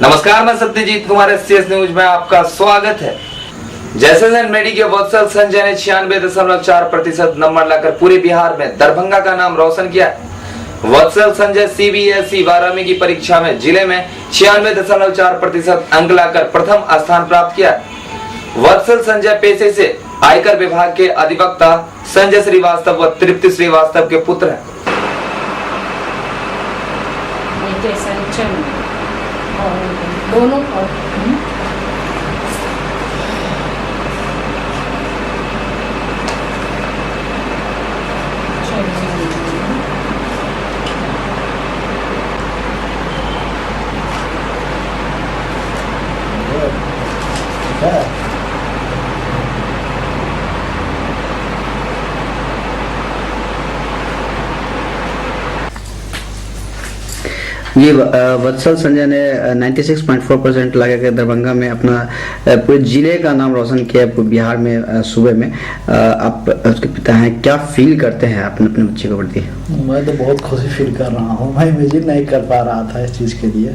नमस्कार, मैं Satyajit Kumar CS news में आपका स्वागत है। जैसे मेडी के वत्सल संजय ने 96.4% नंबर लाकर पूरे बिहार में दरभंगा का नाम रोशन किया। वत्सल संजय CBSE 12वीं की परीक्षा में जिले में 96.4% अंक लाकर प्रथम स्थान प्राप्त किया। वत्सल संजय पेशे से आयकर विभाग के अधिवक्ता संजय श्रीवास्तव व तृप्ति श्रीवास्तव के पुत्र हैं। दोनों ये वत्सल संजय ने 96.4% लगा के दरभंगा में अपना पूरे जिले का नाम रोशन किया बिहार में सूबे में। आप उसके पिता हैं, क्या फील करते हैं अपने बच्चे के प्रति? मैं तो बहुत खुशी फील कर रहा हूँ। मैं इमेजिन नहीं कर पा रहा था इस चीज़ के लिए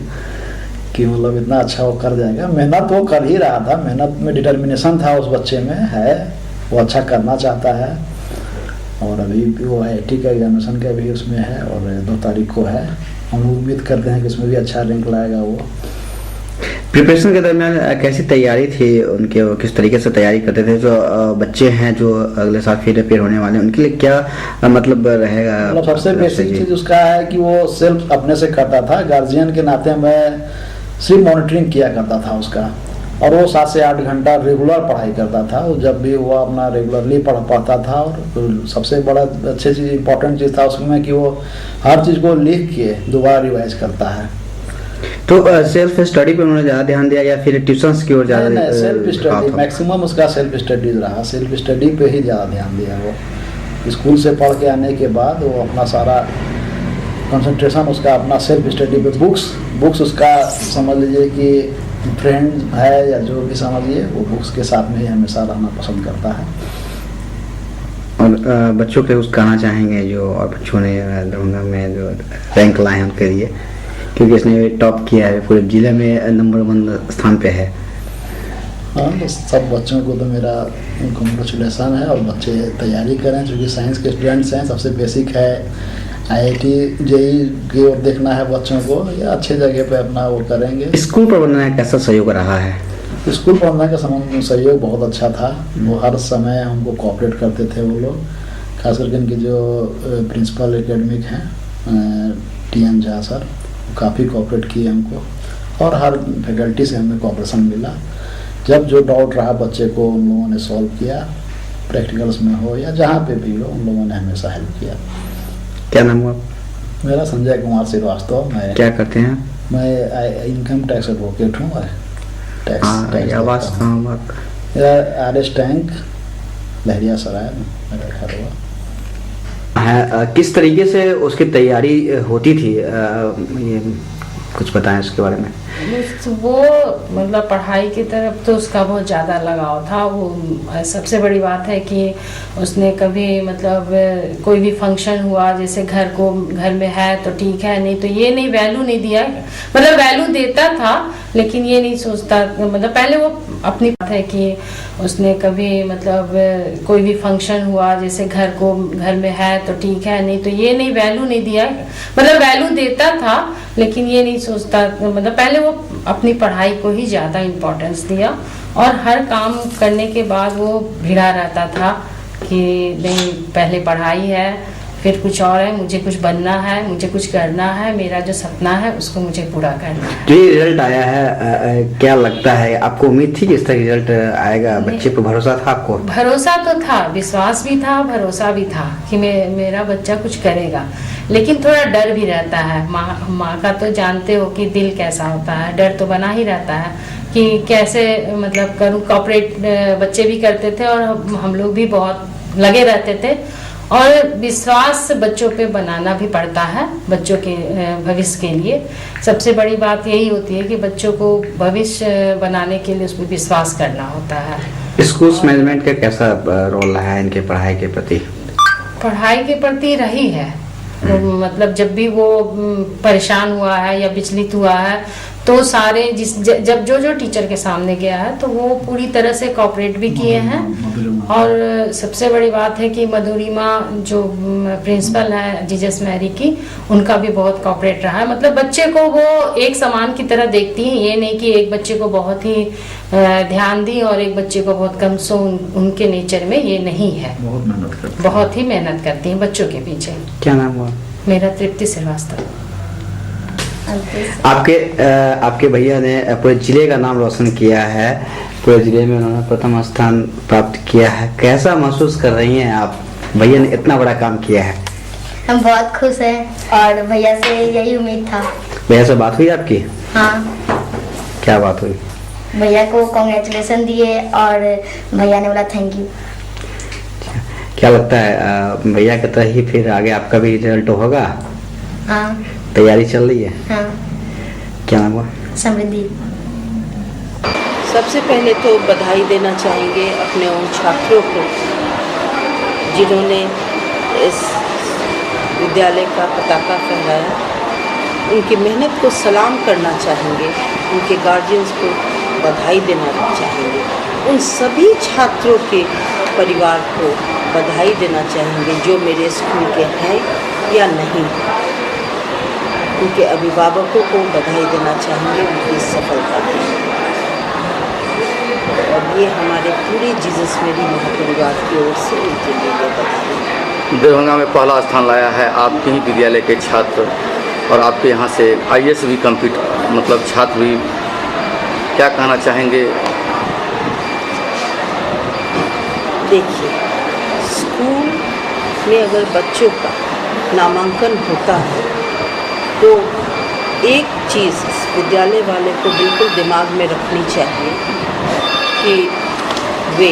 कि मतलब इतना अच्छा वो कर जाएगा। मेहनत वो कर ही रहा था, मेहनत में डिटर्मिनेशन था उस बच्चे में, है वो अच्छा करना चाहता है। और अभी वो IIT का एग्जामिनेशन का भी उसमें है और 2 तारीख को है। हम उम्मीद करते हैं कि इसमें भी अच्छा रैंक लाएगा वो। प्रिपरेशन के दरमियान कैसी तैयारी थी उनके, वो किस तरीके से तैयारी करते थे? जो बच्चे हैं जो अगले साल फिर अपेयर होने वाले हैं, उनके लिए क्या मतलब रहेगा? मतलब सबसे बेसिक चीज़ उसका है कि वो सेल्फ अपने से करता था। गार्जियन के नाते मैं सिर्फ मॉनिटरिंग किया करता था उसका, और वो 7 से 8 घंटा रेगुलर पढ़ाई करता था। वो जब भी वो अपना रेगुलरली पढ़ता था। और सबसे बड़ा अच्छी चीज़, इम्पोर्टेंट चीज़ था उसमें कि वो हर चीज़ को लिख के दोबारा रिवाइज करता है। तो सेल्फ स्टडी पे उन्होंने ज़्यादा ध्यान दिया या फिर ट्यूशंस की ओर ज़्यादा? नहीं, सेल्फ स्टडी मैक्सिमम उसका सेल्फ स्टडीज रहा। सेल्फ स्टडी पे ही ज़्यादा ध्यान दिया वो। स्कूल से पढ़ के आने के बाद वो अपना सारा कंसंट्रेशन उसका अपना सेल्फ स्टडी पे, बुक्स उसका समझ लीजिए कि फ्रेंड है या जो भी समझिए, वो बुक्स के साथ में ही हमेशा रहना पसंद करता है। और बच्चों के कुछ कहना चाहेंगे जो और बच्चों ने दरभंगा में जो रैंक लाए हैं उनके लिए, क्योंकि इसने टॉप किया है, पूरे जिले में नंबर 1 स्थान पे है? हाँ, तो सब बच्चों को तो मेरा कॉन्ग्रेचुलेसन है। और बच्चे तैयारी करें, क्योंकि साइंस के स्टूडेंट्स हैं। सबसे बेसिक है IIT JEE की ओर देखना है बच्चों को, या अच्छे जगह पे अपना वो करेंगे। स्कूल प्रबंधन का कैसा सहयोग रहा है? स्कूल प्रबंधन का सहयोग बहुत अच्छा था। वो हर समय हमको कोऑपरेट करते थे वो लोग। खास करके इनके जो प्रिंसिपल एकेडमिक हैं TN झा सर, वो काफ़ी कोऑपरेट किए हमको। और हर फैकल्टी से हमें कोऑपरेशन मिला। जब जो डाउट रहा बच्चे को, उन लोगों ने सॉल्व किया। प्रैक्टिकल्स में हो या जहाँ पे भी हो, उन लोगों ने हमेशा हेल्प किया। क्या नाम हुआ? मेरा संजय कुमार श्रीवास्तव। मैं क्या करते हैं? मैं इनकम टैक्स एडवोकेट हूँ। RS टैंक लहरिया सराय मेरा घर हुआ। किस तरीके से उसकी तैयारी होती थी, ये कुछ बताएं उसके बारे में? वो मतलब पढ़ाई की तरफ तो उसका बहुत ज़्यादा लगाव था। वो सबसे बड़ी बात है कि उसने कभी मतलब कोई भी फंक्शन हुआ, जैसे घर में है तो ठीक है, नहीं तो ये नहीं, वैल्यू नहीं दिया। मतलब वैल्यू देता था लेकिन ये नहीं सोचता, मतलब पहले वो अपनी बात है कि उसने कभी मतलब कोई भी फंक्शन हुआ, जैसे घर में है तो ठीक है, नहीं तो ये नहीं, वैल्यू नहीं दिया। मतलब वैल्यू देता था लेकिन ये नहीं सोचता, मतलब पहले वो अपनी पढ़ाई को ही ज़्यादा इम्पोर्टेंस दिया। और हर काम करने के बाद वो भिड़ा रहता था कि नहीं, पहले पढ़ाई है, फिर कुछ और है, मुझे कुछ बनना है, मुझे कुछ करना है, मेरा जो सपना है उसको मुझे पूरा करना है। जो ये रिजल्ट आया है, क्या लगता है आपको? उम्मीद थी कि इस तरह रिजल्ट आएगा? बच्चे पर भरोसा था आपको? भरोसा तो था, विश्वास भी था, भरोसा भी था कि मेरा बच्चा कुछ करेगा। लेकिन थोड़ा डर भी रहता है। माँ का तो जानते हो कि दिल कैसा होता है, डर तो बना ही रहता है कि कैसे मतलब करूँ। कॉपरेट बच्चे भी करते थे और हम लोग भी बहुत लगे रहते थे। और विश्वास बच्चों पे बनाना भी पड़ता है, बच्चों के भविष्य के लिए। सबसे बड़ी बात यही होती है कि बच्चों को भविष्य बनाने के लिए उसमें विश्वास करना होता है। स्कूल मैनेजमेंट का कैसा रोल रहा है इनके पढ़ाई के प्रति? पढ़ाई के प्रति रही है, मतलब जब भी वो परेशान हुआ है या विचलित हुआ है तो सारे जब जो टीचर के सामने गया है तो वो पूरी तरह से कोऑपरेट भी किए हैं। और सबसे बड़ी बात है कि मधुरिमा जो प्रिंसिपल है जीजस मैरी की, उनका भी बहुत कोऑपरेट रहा है। मतलब बच्चे को वो एक समान की तरह देखती हैं, ये नहीं कि एक बच्चे को बहुत ही ध्यान दी और एक बच्चे को बहुत कम। सो उनके नेचर में ये नहीं है, बहुत ही मेहनत करती हैं बच्चों के पीछे। क्या नाम हुआ? मेरा तृप्ति श्रीवास्तव। आपके भैया ने पूरे जिले का नाम रोशन किया है, पूरे जिले में उन्होंने प्रथम स्थान प्राप्त किया है। कैसा महसूस कर रही हैं आप? भैया ने इतना बड़ा काम किया है। हम बहुत खुश हैं और भैया से यही उम्मीद था। भैया से बात हुई आपकी? हाँ, क्या बात हुई? भैया को कांग्रेचुलेशन दिए और भैया ने बोला थैंक यू। क्या लगता है भैया की तरह ही फिर आगे आपका भी रिजल्ट होगा? हाँ, तैयारी चल रही है? हाँ। क्या नाम हुआ? समृद्धि। सबसे पहले तो बधाई देना चाहेंगे अपने उन छात्रों को जिन्होंने इस विद्यालय का पताका फहराया। उनकी मेहनत को सलाम करना चाहेंगे, उनके गार्जियंस को बधाई देना चाहेंगे, उन सभी छात्रों के परिवार को बधाई देना चाहेंगे जो मेरे स्कूल के हैं या नहीं। उनके अभिभावकों को बधाई देना चाहेंगे उनकी सफलता के लिए। और ये हमारे पूरे जीसस मेरी महापरिवार की ओर से उनके लिए बधाई। दरभंगा में पहला स्थान लाया है आपके ही विद्यालय के छात्र, और आपके यहाँ से IAS भी मतलब छात्र भी, क्या कहना चाहेंगे? देखिए, स्कूल में अगर बच्चों का नामांकन होता है तो एक चीज़ विद्यालय वाले को बिल्कुल दिमाग में रखनी चाहिए कि वे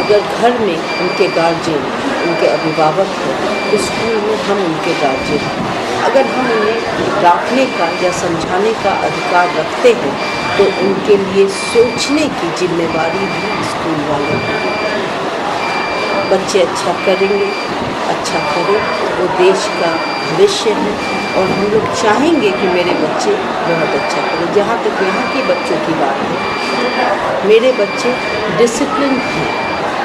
अगर घर में उनके गार्जियन, उनके अभिभावक हैं तो स्कूल में हम उनके गार्जियन हैं। अगर हम उन्हें डांटने का या समझाने का अधिकार रखते हैं तो उनके लिए सोचने की जिम्मेवारी भी स्कूल वालों की है। बच्चे अच्छा करेंगे, अच्छा करें, वो देश का भविष्य है और हम लोग चाहेंगे कि मेरे बच्चे बहुत अच्छा करें। जहाँ तक यहाँ के बच्चों की बात है, मेरे बच्चे डिसिप्लिन हैं।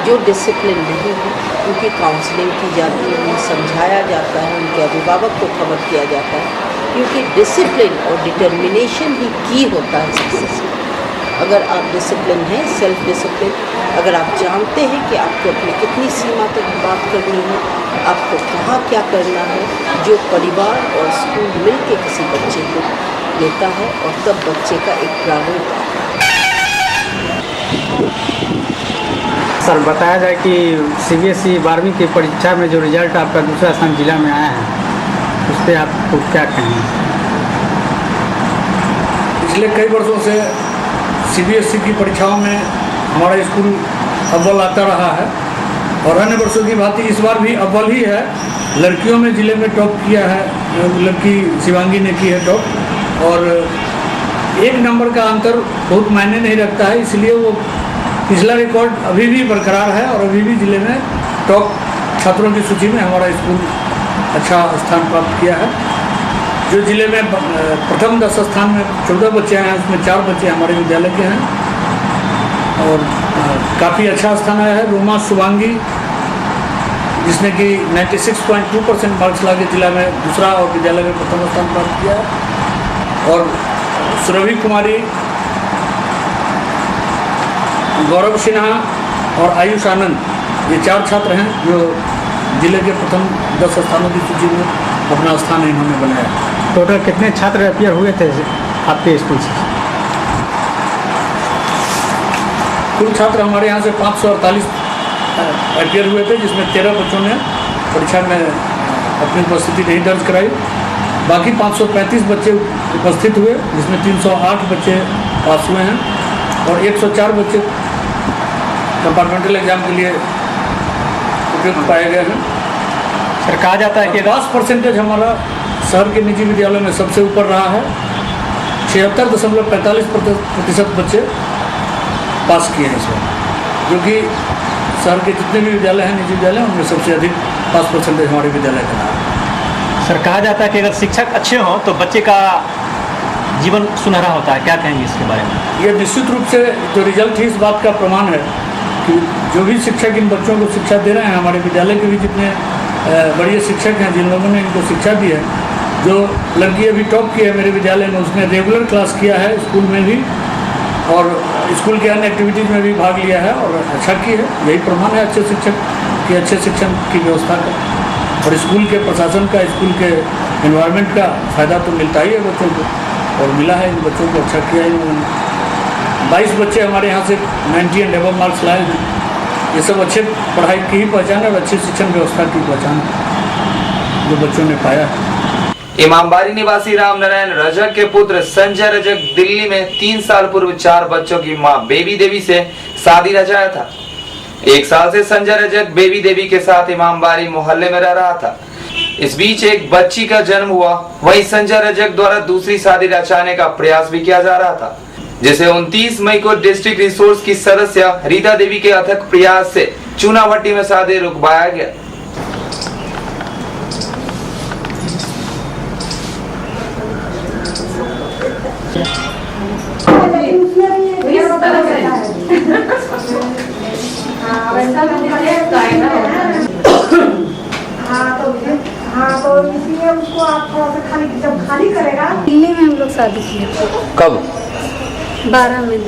जो डिसिप्लिन नहीं है उनकी काउंसलिंग की जाती है, उन्हें समझाया जाता है, उनके अभिभावक को खबर किया जाता है, क्योंकि डिसिप्लिन और डिटर्मिनेशन ही की होता है सक्सेस में। अगर आप डिसिप्लिन हैं, सेल्फ डिसिप्लिन, अगर आप जानते हैं कि आपको अपनी कितनी सीमा तक बात करनी है, आपको कहाँ क्या करना है, जो परिवार और स्कूल मिल के किसी बच्चे को लेता है और तब बच्चे का एक प्रारूप आता है। सर, बताया जाए कि CBSE 12वीं की परीक्षा में जो रिजल्ट आपका दूसरा स्थान जिला में आया है, उस पर आपको क्या कहेंगे? पिछले कई वर्षों से CBSE की परीक्षाओं में हमारा स्कूल अव्वल आता रहा है और अन्य वर्षों की भांति इस बार भी अव्वल ही है। लड़कियों में ज़िले में टॉप किया है, लड़की शिवांगी ने की है टॉप, और एक नंबर का अंतर बहुत मायने नहीं रखता है, इसलिए वो पिछला रिकॉर्ड अभी भी बरकरार है और अभी भी ज़िले में टॉप छात्रों की सूची में हमारा स्कूल अच्छा स्थान प्राप्त किया है। जो ज़िले में प्रथम 10 स्थान में 14 बच्चे हैं, उसमें 4 बच्चे हमारे विद्यालय के हैं और काफ़ी अच्छा स्थान आया है। रोमा शुभांगी, जिसने कि 96.2% मार्क्स लाके जिला में दूसरा और विद्यालय में प्रथम स्थान प्राप्त किया है, और सुरभि कुमारी, गौरव सिन्हा और आयुष आनंद, ये 4 छात्र हैं जो जिले के प्रथम 10 स्थानों की सूची में अपना स्थान इन्होंने बनाया। टोटल कितने छात्र अपियर हुए थे आपके स्कूल से? कुल छात्र हमारे यहाँ से 548 अपियर हुए थे, जिसमें 13 बच्चों ने परीक्षा में अपनी उपस्थिति नहीं दर्ज कराई। बाकी 535 बच्चे उपस्थित हुए, जिसमें 308 बच्चे पास हुए हैं और 104 बच्चे कंपार्टमेंटल एग्जाम के लिए उपयुक्त पाए गए हैं। सर, कहा जाता है कि पास परसेंटेज हमारा शहर के निजी विद्यालयों में सबसे ऊपर रहा है। 76.45% बच्चे पास किए हैं इसमें, जो कि शहर के जितने भी विद्यालय हैं, निजी विद्यालय, उनमें सबसे अधिक पास परसेंटेज हमारे विद्यालय का रहा है। सर, कहा जाता है कि अगर शिक्षक अच्छे हों तो बच्चे का जीवन सुनहरा होता है, क्या कहेंगे इसके बारे में? ये निश्चित रूप से जो रिजल्ट है इस बात का प्रमाण है कि जो भी शिक्षक इन बच्चों को शिक्षा दे रहे हैं, हमारे विद्यालय के भी जितने बड़े शिक्षक हैं, जिन लोगों ने इनको शिक्षा दी है, जो लड़की अभी टॉप की है मेरे विद्यालय में, उसने रेगुलर क्लास किया है स्कूल में भी और स्कूल के अन्य एक्टिविटीज़ में भी भाग लिया है और अच्छा की है। यही प्रमाण है अच्छे शिक्षक की, अच्छे शिक्षण की व्यवस्था का और स्कूल के प्रशासन का, स्कूल के एनवायरनमेंट का फ़ायदा तो मिलता ही है बच्चों को और मिला है। इन बच्चों को अच्छा किया है इन्होंने। 22 बच्चे हमारे यहाँ से 90 एंड अबव मार्क्स लाए हैं। ये सब अच्छे पढ़ाई की ही पहचान है और अच्छी शिक्षण व्यवस्था की पहचान है जो बच्चों ने पाया है। इमामबाड़ी निवासी रामनारायण रजक के पुत्र संजय रजक दिल्ली में 3 साल पूर्व 4 बच्चों की मां बेबी देवी से शादी रचाया था। 1 साल से संजय रजक बेबी देवी के साथ इमामबाड़ी मोहल्ले में रह रहा था। इस बीच एक बच्ची का जन्म हुआ। वहीं संजय रजक द्वारा दूसरी शादी रचाने का प्रयास भी किया जा रहा था, जिसे 29 मई को डिस्ट्रिक्ट रिसोर्स की सदस्य रीता देवी के अथक प्रयास से चूनाभट्टी में शादी रुकवाया गया। तो इसलिए उसको आप थोड़ा सा खाली, जब खाली करेगा। दिल्ली में हम लोग शादी किए। कब? 12 में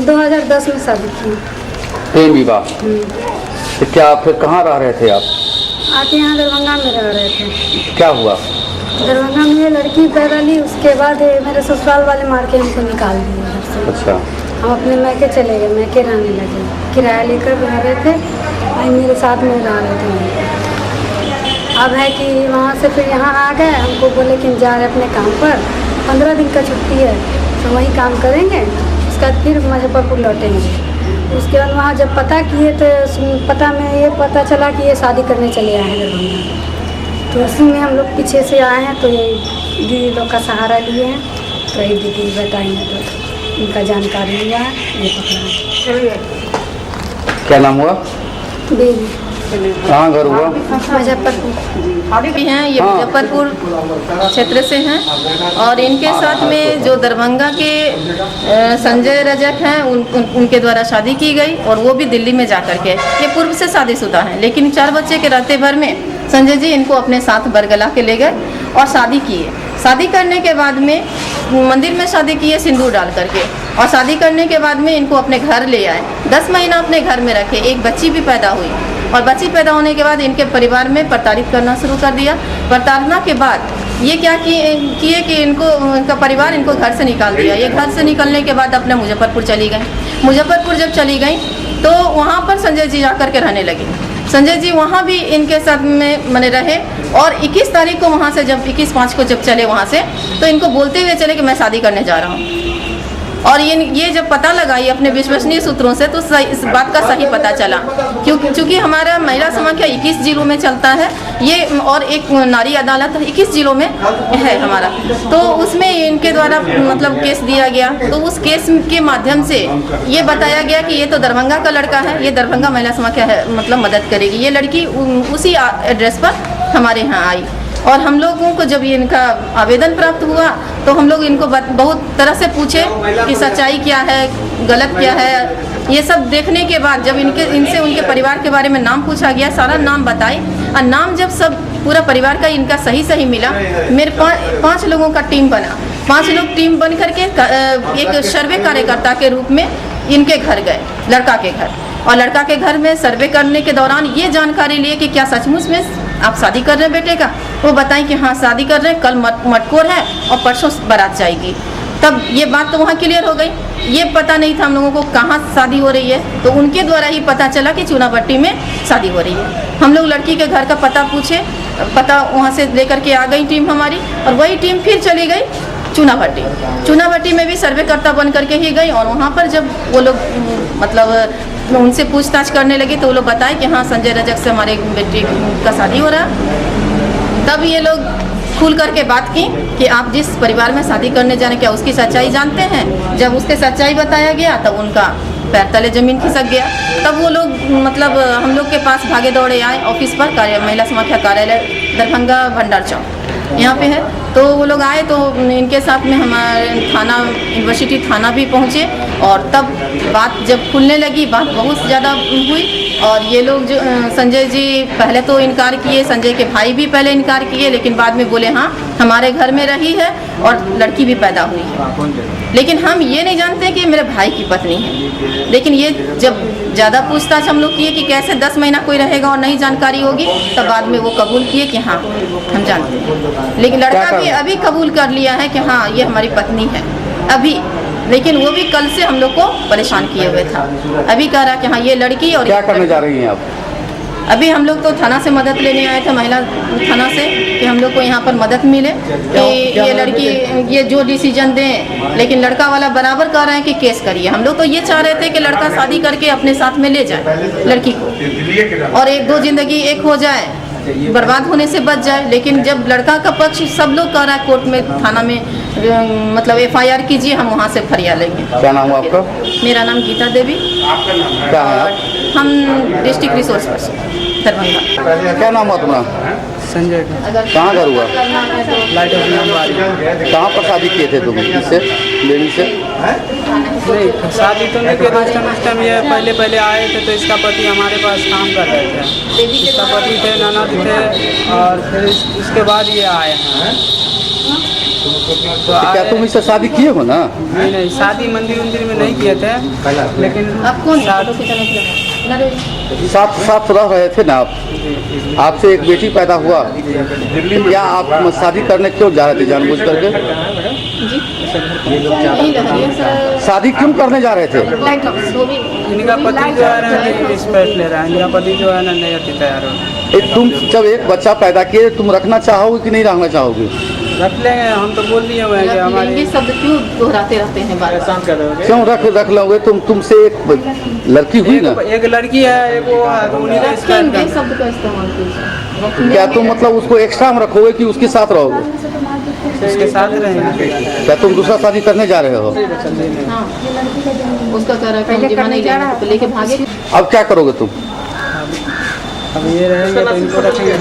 2010 में शादी की। प्रेम विवाह। तो क्या फिर कहाँ रह रहे थे आप? आके यहाँ दरभंगा में रह रहे थे। क्या हुआ? दरभंगा में लड़की पैदा ली, उसके बाद मेरे ससुराल वाले मार के हमको निकाल दिए घर से। अच्छा। हम अपने मैके चले गए, मैके रहने लगे, किराया लेकर रह रहे थे, भाई मेरे साथ में रह रहे थे। अब है कि वहाँ से फिर यहाँ आ गए, हमको बोले कि हम जा रहे अपने काम पर, 15 दिन का छुट्टी है तो वहीं काम करेंगे, उसके बाद फिर मुजफ्फरपुर लौटेंगे। उसके बाद वहाँ जब पता किए तो पता में ये पता चला कि ये शादी करने चले आए हैं दरभंगा। तो उसी में हम लोग पीछे से आए हैं, तो ये दीदी लोग का सहारा लिए हैं, तो ये दीदी बताएंगे तो इनका जानकारी लिया है, ये पकड़ा है। क्या नाम हुआ? बेबी। कहाँ घर हुआ? मुजफ्फरपुर भी हैं, ये मुजफ्फरपुर क्षेत्र से हैं और इनके साथ में जो दरभंगा के संजय रजक हैं उनके द्वारा शादी की गई और वो भी दिल्ली में जा कर के, ये पूर्व से शादीशुदा हैं, लेकिन 4 बच्चे के रहते भर में संजय जी इनको अपने साथ बरगला के ले गए और शादी किए। शादी करने के बाद में मंदिर में शादी किए सिंदूर डाल करके, और शादी करने के बाद में इनको अपने घर ले आए। 10 महीना अपने घर में रखे, एक बच्ची भी पैदा हुई और बच्ची पैदा होने के बाद इनके परिवार में प्रताड़ित करना शुरू कर दिया। प्रताड़ना के बाद ये क्या किए कि इनका परिवार इनको घर से निकाल दिया। ये घर से निकलने के बाद अपने मुजफ्फरपुर चली गई। मुजफ्फरपुर जब चली गई तो वहाँ पर संजय जी जा कर के रहने लगे। संजय जी वहाँ भी इनके साथ में मने रहे और 21 तारीख को वहाँ से जब 21/5 को जब चले वहाँ से, तो इनको बोलते हुए चले कि मैं शादी करने जा रहा हूँ। और ये जब पता लगा ये अपने विश्वसनीय सूत्रों से, तो इस बात का सही पता चला, क्योंकि हमारा महिला समाख्या 21 जिलों में चलता है ये, और एक नारी अदालत 21 जिलों में है हमारा, तो उसमें इनके द्वारा मतलब केस दिया गया। तो उस केस के माध्यम से ये बताया गया कि ये तो दरभंगा का लड़का है, ये दरभंगा महिला समाख्या है मतलब मदद करेगी। ये लड़की उसी एड्रेस पर हमारे यहाँ आई और हम लोगों को जब ये इनका आवेदन प्राप्त हुआ तो हम लोग इनको बहुत तरह से पूछे कि सच्चाई क्या है, गलत क्या है। ये सब देखने के बाद जब इनसे उनके परिवार के बारे में नाम पूछा गया, सारा नाम बताए और नाम जब सब पूरा परिवार का इनका सही मिला, मेरे 5 लोगों का टीम बना। 5 लोग टीम बन करके एक सर्वे कार्यकर्ता के रूप में इनके घर गए, लड़का के घर, और लड़का के घर में सर्वे करने के दौरान ये जानकारी लिए कि क्या सचमुच में आप शादी कर रहे हैं बेटे का। वो बताएं कि हाँ शादी कर रहे हैं, कल मटकोर है और परसों बारात जाएगी। तब ये बात तो वहाँ क्लियर हो गई। ये पता नहीं था हम लोगों को कहाँ शादी हो रही है, तो उनके द्वारा ही पता चला कि चूनाभट्टी में शादी हो रही है। हम लोग लड़की के घर का पता पूछे, पता वहाँ से लेकर के आ गई टीम हमारी, और वही टीम फिर चली गई चूनाभट्टी में भी सर्वेकर्ता बन करके ही गई। और वहाँ पर जब वो लोग मतलब उनसे पूछताछ करने लगे तो वो लोग बताए कि हाँ संजय रजक से हमारे बेटी का शादी हो रहा है। तब ये लोग खुल करके बात की कि आप जिस परिवार में शादी करने जाने क्या उसकी सच्चाई जानते हैं। जब उसके सच्चाई बताया गया तब उनका पैर तले ज़मीन खिसक गया। तब वो लोग मतलब हम लोग के पास भागे दौड़े आए ऑफिस पर, महिला समाख्या कार्यालय दरभंगा भंडार चौक यहाँ पे है। तो वो लोग आए तो इनके साथ में हमारे थाना, यूनिवर्सिटी थाना भी पहुँचे और तब बात जब खुलने लगी, बात बहुत ज़्यादा हुई। और ये लोग जो संजय जी पहले तो इनकार किए, संजय के भाई भी पहले इनकार किए, लेकिन बाद में बोले हाँ हमारे घर में रही है और लड़की भी पैदा हुई है। लेकिन हम ये नहीं जानते कि मेरे भाई की पत्नी है। लेकिन ये जब ज़्यादा पूछताछ हम लोग किए कि कैसे 10 महीना कोई रहेगा और नहीं जानकारी होगी, तब बाद में वो कबूल किए कि हाँ हम जानते हैं। लेकिन लड़का भी अभी कबूल कर लिया है कि हाँ ये हमारी पत्नी है अभी। लेकिन वो भी कल से हम लोग को परेशान किए हुए था। अभी कह रहा कि हाँ ये लड़की और क्या करने जा रही हैं आप? अभी हम लोग तो थाना से मदद लेने आए थे, महिला थाना से, कि हम लोग को यहाँ पर मदद मिले कि ये लड़की ये जो डिसीजन दें। लेकिन लड़का वाला बराबर कह रहे हैं कि केस करिए। हम लोग तो ये चाह रहे थे कि लड़का शादी करके अपने साथ में ले जाए लड़की को और 1-2 जिंदगी एक हो जाए, बर्बाद होने से बच जाए। लेकिन जब लड़का का पक्ष सब लोग कह रहा है कोर्ट में, थाना में मतलब FIR कीजिए, हम वहाँ से फरियाद लेंगे। क्या नाम है आपका? मेरा नाम गीता देवी। क्या है आप? हम डिस्ट्रिक्ट रिसोर्स पर्सन दरभंगा। क्या नाम हुआ तुम्हारा? संजय। कहाँ घर हुआ? Light of Imambari. कहाँ पर शादी किए थे तुम इससे, बेबी से? नहीं शादी तो नहीं किया था। उस टाइम ये पहले आए थे तो इसका पति हमारे पास काम कर रहे थे। इसका पति थे, ननद थे और फिर इसके बाद ये आए हैं। तो क्या तुम इससे शादी किए हो ना? नहीं शादी मंदिर में नहीं किए थे, लेकिन अब कौन साथ रह रहे थे ना आप? आपसे एक बेटी पैदा हुआ, क्या आप शादी करने क्यों जा रहे थे जानबूझ करके? शादी क्यों करने जा रहे थे? इनका पति जो है ना रिस्पेक्ट ले रहा है, इनका पति जो है ना नहीं अति तैयार हो। तुम जब एक बच्चा पैदा किए, तुम रखना चाहोगे कि नहीं रखना चाहोगे? रख लेंगे, हम तो बोल दिए हुए हैं कि हमारे शब्द क्यों दोहराते रहते हैं बार बार? क्यों रख लोगे? तुमसे एक लड़की हुई ना? एक लड़की है, एक वो है, तो उन्हीं का शब्द का इस्तेमाल कीजिए। क्या तुम मतलब उसको एक्स्ट्रा में रखोगे कि उसके साथ रहोगे? उसके साथ रहेंगे। क्या तुम दूसरा शादी करने जा रहे हो? हाँ। उसका कह रहा है कि नहीं लेना तो लेके भागे। अब क्या करोगे तुम? अब ये रहेंगे तो इनको रखेंगे।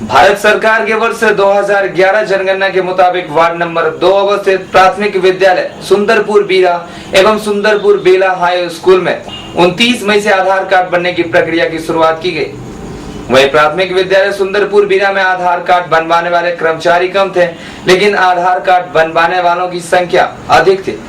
भारत सरकार के वर्ष 2011 जनगणना के मुताबिक वार्ड नंबर 2 अवस्थित प्राथमिक विद्यालय सुंदरपुर बीरा एवं सुंदरपुर बेला हाई स्कूल में 29 मई से आधार कार्ड बनने की प्रक्रिया की शुरुआत की गई। वहीं प्राथमिक विद्यालय सुंदरपुर बीरा में आधार कार्ड बनवाने वाले कर्मचारी कम थे, लेकिन आधार कार्ड बनवाने वालों की संख्या अधिक थी।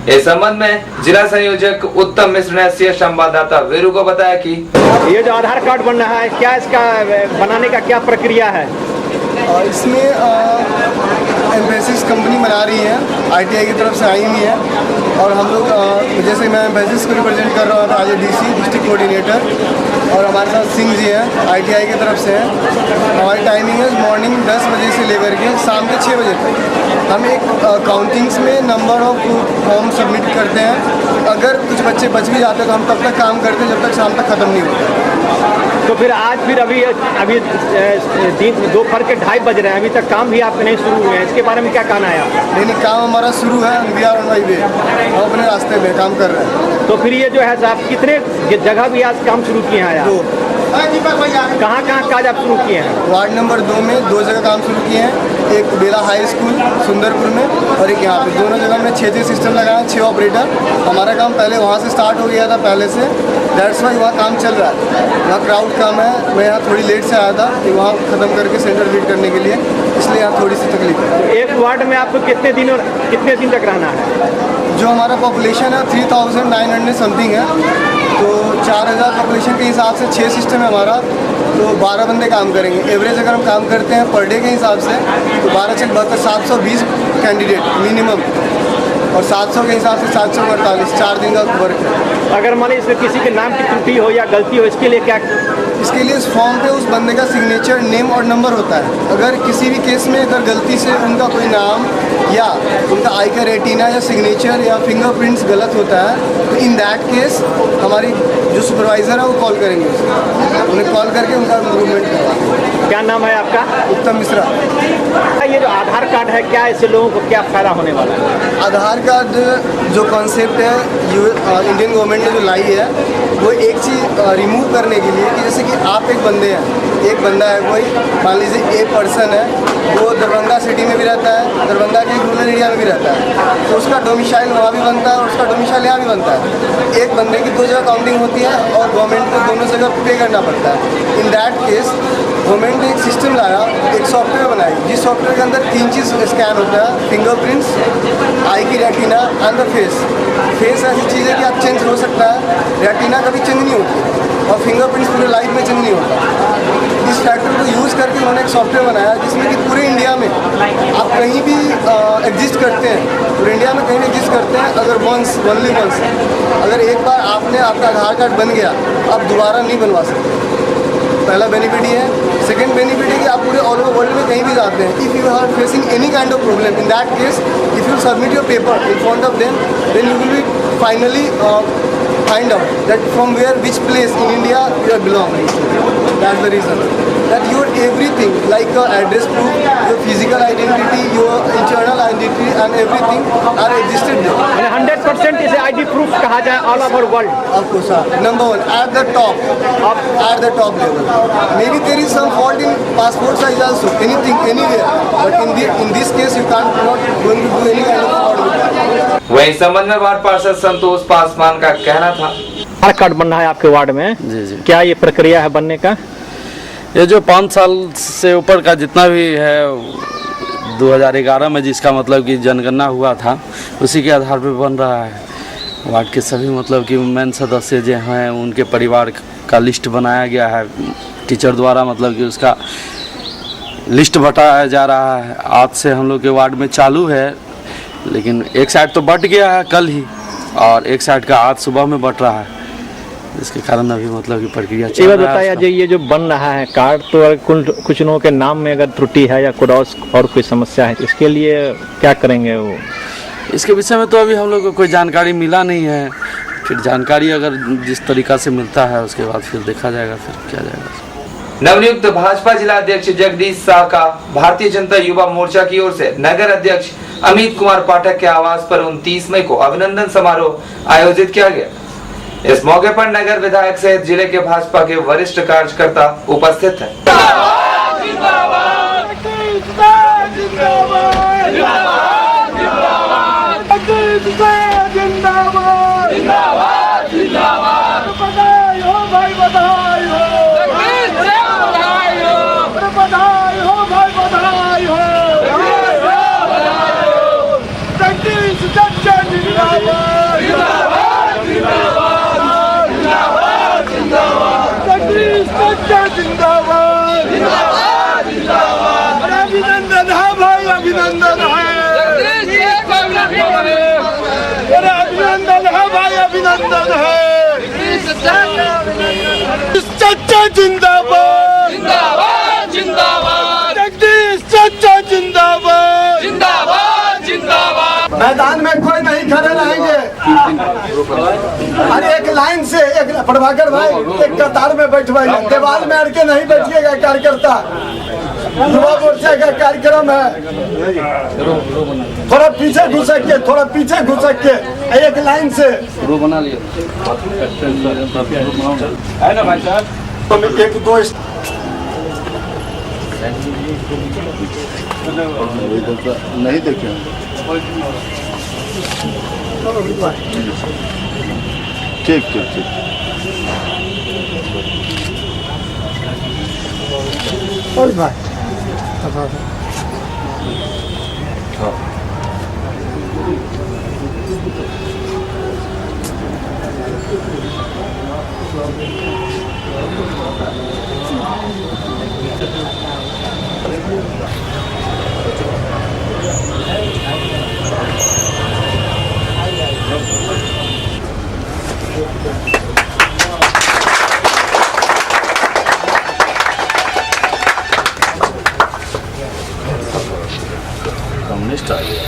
इस संबंध में जिला संयोजक उत्तम मिश्र ने सी संवाददाता वीरू को बताया कि ये जो आधार कार्ड बन रहा है, क्या इसका बनाने का क्या प्रक्रिया है? इसमें एम्बेसिस कंपनी बना रही है, ITI की तरफ से आई हुई है और हम लोग जैसे मैं एम्बेसिस को रिप्रेजेंट कर रहा था आज DC डिस्ट्रिक्ट कोऑर्डिनेटर, और हमारे साथ सिंह जी हैं ITI की तरफ से हैं। हमारी टाइमिंग है मॉर्निंग 10 बजे से लेकर के शाम के 6 बजे तक। हम एक काउंटिंग्स में नंबर ऑफ फॉर्म सबमिट करते हैं। अगर कुछ बच्चे बच भी जाते हैं तो हम तब तक काम करते हैं जब तक शाम तक ख़त्म नहीं होता। तो फिर आज फिर अभी दोपहर के 2:30 बज रहे हैं, अभी तक काम भी आपके नहीं शुरू हुए हैं, इसके बारे में क्या कहना है आपका? नहीं, काम हमारा शुरू है, वी आर ऑन माई वे, हम अपने रास्ते में काम कर रहे हैं। तो फिर ये जो है आप कितने जगह भी आज काम शुरू किए हैं? कहाँ कहाँ काज आप शुरू किए हैं? वार्ड नंबर 2 में 2 जगह काम शुरू किए हैं, एक बेला हाई स्कूल सुंदरपुर में और एक यहाँ पे। दोनों जगह में 6 सिस्टम लगाया, 6 ऑपरेटर। हमारा काम पहले वहाँ से स्टार्ट हो गया था पहले से, दैट्स वाई वहाँ काम चल रहा है। वहाँ क्राउड कम है, मैं यहाँ थोड़ी लेट से आया था कि वहाँ ख़त्म करके सेंटर विजिट करने के लिए, इसलिए यहाँ थोड़ी सी तकलीफ है। एक वार्ड में आपको कितने दिन तक रहना है? जो हमारा पॉपुलेशन है 3900 समथिंग है, तो 4000 पॉपुलेशन के हिसाब से 6 सिस्टम है हमारा, तो 12 बंदे काम करेंगे। एवरेज अगर हम काम करते हैं पर डे के हिसाब से तो 12 से 720 कैंडिडेट मिनिमम, और 700 के हिसाब से 748 4 दिन का वर्क है। अगर मान इसमें किसी के नाम की त्रुटि हो या गलती हो, इसके लिए क्या? इसके लिए इस फॉर्म पे उस बंदे का सिग्नेचर, नेम और नंबर होता है। अगर किसी भी केस में अगर गलती से उनका कोई नाम या उनका आई का रेटिना या सिग्नेचर या फिंगरप्रिंट्स गलत होता है, तो इन दैट केस हमारी जो सुपरवाइज़र है वो कॉल करेंगे उन्हें कॉल करके उनका इम्प्रूवमेंट करवाएंगे। क्या नाम है आपका? उत्तम मिश्रा। ये जो आधार कार्ड है, क्या इससे लोगों को क्या फ़ायदा होने वाला है? आधार कार्ड जो कॉन्सेप्ट है इंडियन गवर्नमेंट ने जो लाई है, वो एक चीज़ रिमूव करने के लिए कि जैसे कि आप एक बंदे हैं, एक बंदा है कोई, मान लीजिए एक पर्सन है, वो दरभंगा सिटी में भी रहता है, दरभंगा के रूरल एरिया में भी रहता है, तो उसका डोमिसाइल वहाँ भी बनता है और उसका डोमिसाइल यहाँ भी बनता है। एक बंदे की 2 जगह काउंटिंग होती है और गवर्नमेंट को दोनों जगह पे करना पड़ता है। इन दैट केस गवर्नमेंट ने एक सिस्टम लाया, एक सॉफ्टवेयर बनाई, जिस सॉफ्टवेयर के अंदर 3 चीज़ स्कैन होता है, फिंगरप्रिंट्स, आई की retina and the face. Face ऐसी चीज़ है कि आप चेंज हो सकता है, रेटिना कभी चेंज नहीं होती और फिंगरप्रिंट्स पूरे लाइफ में चेंज नहीं होता। इस फैक्टर को यूज़ करके उन्होंने एक सॉफ्टवेयर बनाया जिसमें कि पूरे इंडिया में आप कहीं भी एग्जिस्ट करते हैं, पूरे इंडिया में कहीं भी एग्जिस्ट करते हैं, अगर ओनली वंस अगर एक बार आपका आधार कार्ड बन गया, आप दोबारा नहीं बनवा सकते। पहला बेनिफिट ये है। सेकेंड बेनिफिट है कि आप पूरे ऑल ओवर वर्ल्ड में कहीं भी जाते हैं, if you are facing any kind of problem, in that case if you submit your paper in front of them, then you will be finally find out that from which place in India you are belonging. That's the reason that your everything like your address proof, your physical identity, your internal identity and everything are existed there. And 100% इसे ID proof कहा जाए all over world. Of course, sir. Number 1 at the top level. Maybe there is some fault in passport size also, anything, anywhere. But in this case you can't not going to do any kind of fraud with that. वहीं इस संबंध में ward पार्षद संतोष पासवान का कहना था। आधार card बनना है आपके वार्ड में? जी। क्या ये प्रक्रिया है बनने का? ये जो 5 साल से ऊपर का जितना भी है, 2011 में जिसका मतलब कि जनगणना हुआ था, उसी के आधार पर बन रहा है। वार्ड के सभी मतलब कि मेन सदस्य जो हैं उनके परिवार का लिस्ट बनाया गया है टीचर द्वारा, मतलब कि उसका लिस्ट बटाया जा रहा है। आज से हम लोग के वार्ड में चालू है, लेकिन एक साइड तो बट गया है कल ही और एक साइड का आज सुबह में बट रहा है, इसके कारण अभी मतलब कि प्रक्रिया चल रहा है। बताया जी, ये जो बन रहा है कार्ड, तो अगर कुछ लोगों के नाम में अगर त्रुटि है या और कोई समस्या है, इसके लिए क्या करेंगे वो? इसके विषय में तो अभी हम लोग को कोई जानकारी मिला नहीं है। फिर जानकारी अगर जिस तरीका से मिलता है उसके बाद फिर देखा जाएगा फिर क्या जाएगा। नवनियुक्त भाजपा जिला अध्यक्ष जगदीश शाह का भारतीय जनता युवा मोर्चा की ओर से नगर अध्यक्ष अमित कुमार पाठक के आवास पर 29 मई को अभिनंदन समारोह आयोजित किया गया। इस मौके पर नगर विधायक सहित जिले के भाजपा के वरिष्ठ कार्यकर्ता उपस्थित हैं। अभिनंदन है भाई, अभिनंदन है, अभिनंदन है भाई, अभिनंदन है। चच्चा जिंदाबाद, जिंदाबाद, जिंदाबाद, जगदीश चच्चा जिंदाबाद, जिंदाबाद, जिंदाबाद। मैदान में कोई नहीं खड़े रहेंगे, अरे एक लाइन से एक प्रभाकर भाई एक कतार में बैठवाइए, दीवार में अड़ के नहीं बैठिएगा। कार्यकर्ता युवा मोर्चा का कार्यक्रम है, थोड़ा पीछे घुसक थोड़ा पीछे घुसक के एक लाइन से बना लिया है ना भाई साहब। एक दो नहीं देखे ठीक ठीक ठीक। और भाई कम्युनिस्ट आ गया।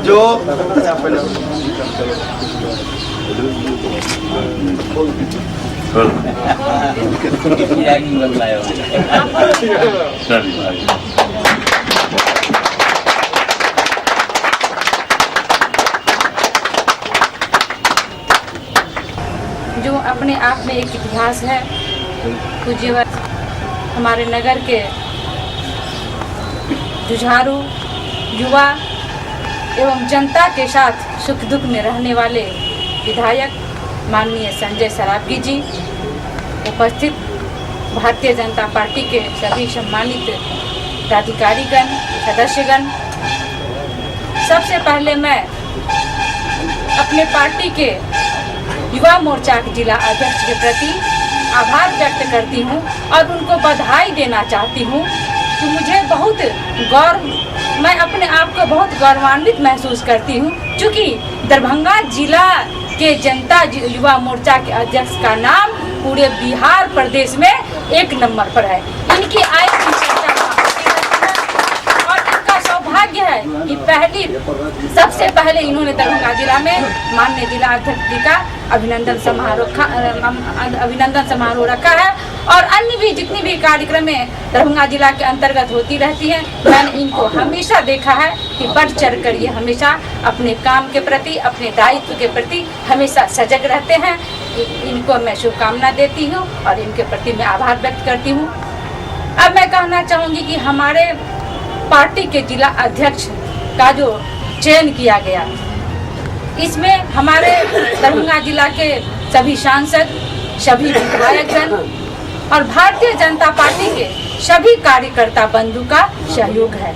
जो जो अपने आप में एक इतिहास है, पूज्य हमारे नगर के जुझारू युवा एवं जनता के साथ सुख दुख में रहने वाले विधायक माननीय संजय सरावगी जी, उपस्थित भारतीय जनता पार्टी के सभी सम्मानित पदाधिकारीगण, सदस्यगण, सबसे पहले मैं अपने पार्टी के युवा मोर्चा के जिला अध्यक्ष के प्रति आभार व्यक्त करती हूं और उनको बधाई देना चाहती हूं कि मुझे बहुत मैं अपने आप को बहुत गौरवान्वित महसूस करती हूं, क्योंकि दरभंगा जिला के जनता युवा मोर्चा के अध्यक्ष का नाम पूरे बिहार प्रदेश में 1 नंबर पर है। इनकी आय की चर्चा और इनका सौभाग्य है कि सबसे पहले इन्होंने दरभंगा जिला में माननीय जिला अध्यक्ष जी का अभिनंदन समारोह रखा है और अन्य भी जितनी भी कार्यक्रमें दरभंगा जिला के अंतर्गत होती रहती हैं, मैंने इनको हमेशा देखा है कि बढ़ चढ़ कर ये हमेशा अपने काम के प्रति, अपने दायित्व के प्रति हमेशा सजग रहते हैं। इनको मैं शुभकामना देती हूँ और इनके प्रति मैं आभार व्यक्त करती हूँ। अब मैं कहना चाहूँगी कि हमारे पार्टी के जिला अध्यक्ष का जो चयन किया गया, इसमें हमारे दरभंगा जिला के सभी सांसद, सभी विधायकगण और भारतीय जनता पार्टी के सभी कार्यकर्ता बंधु का सहयोग है।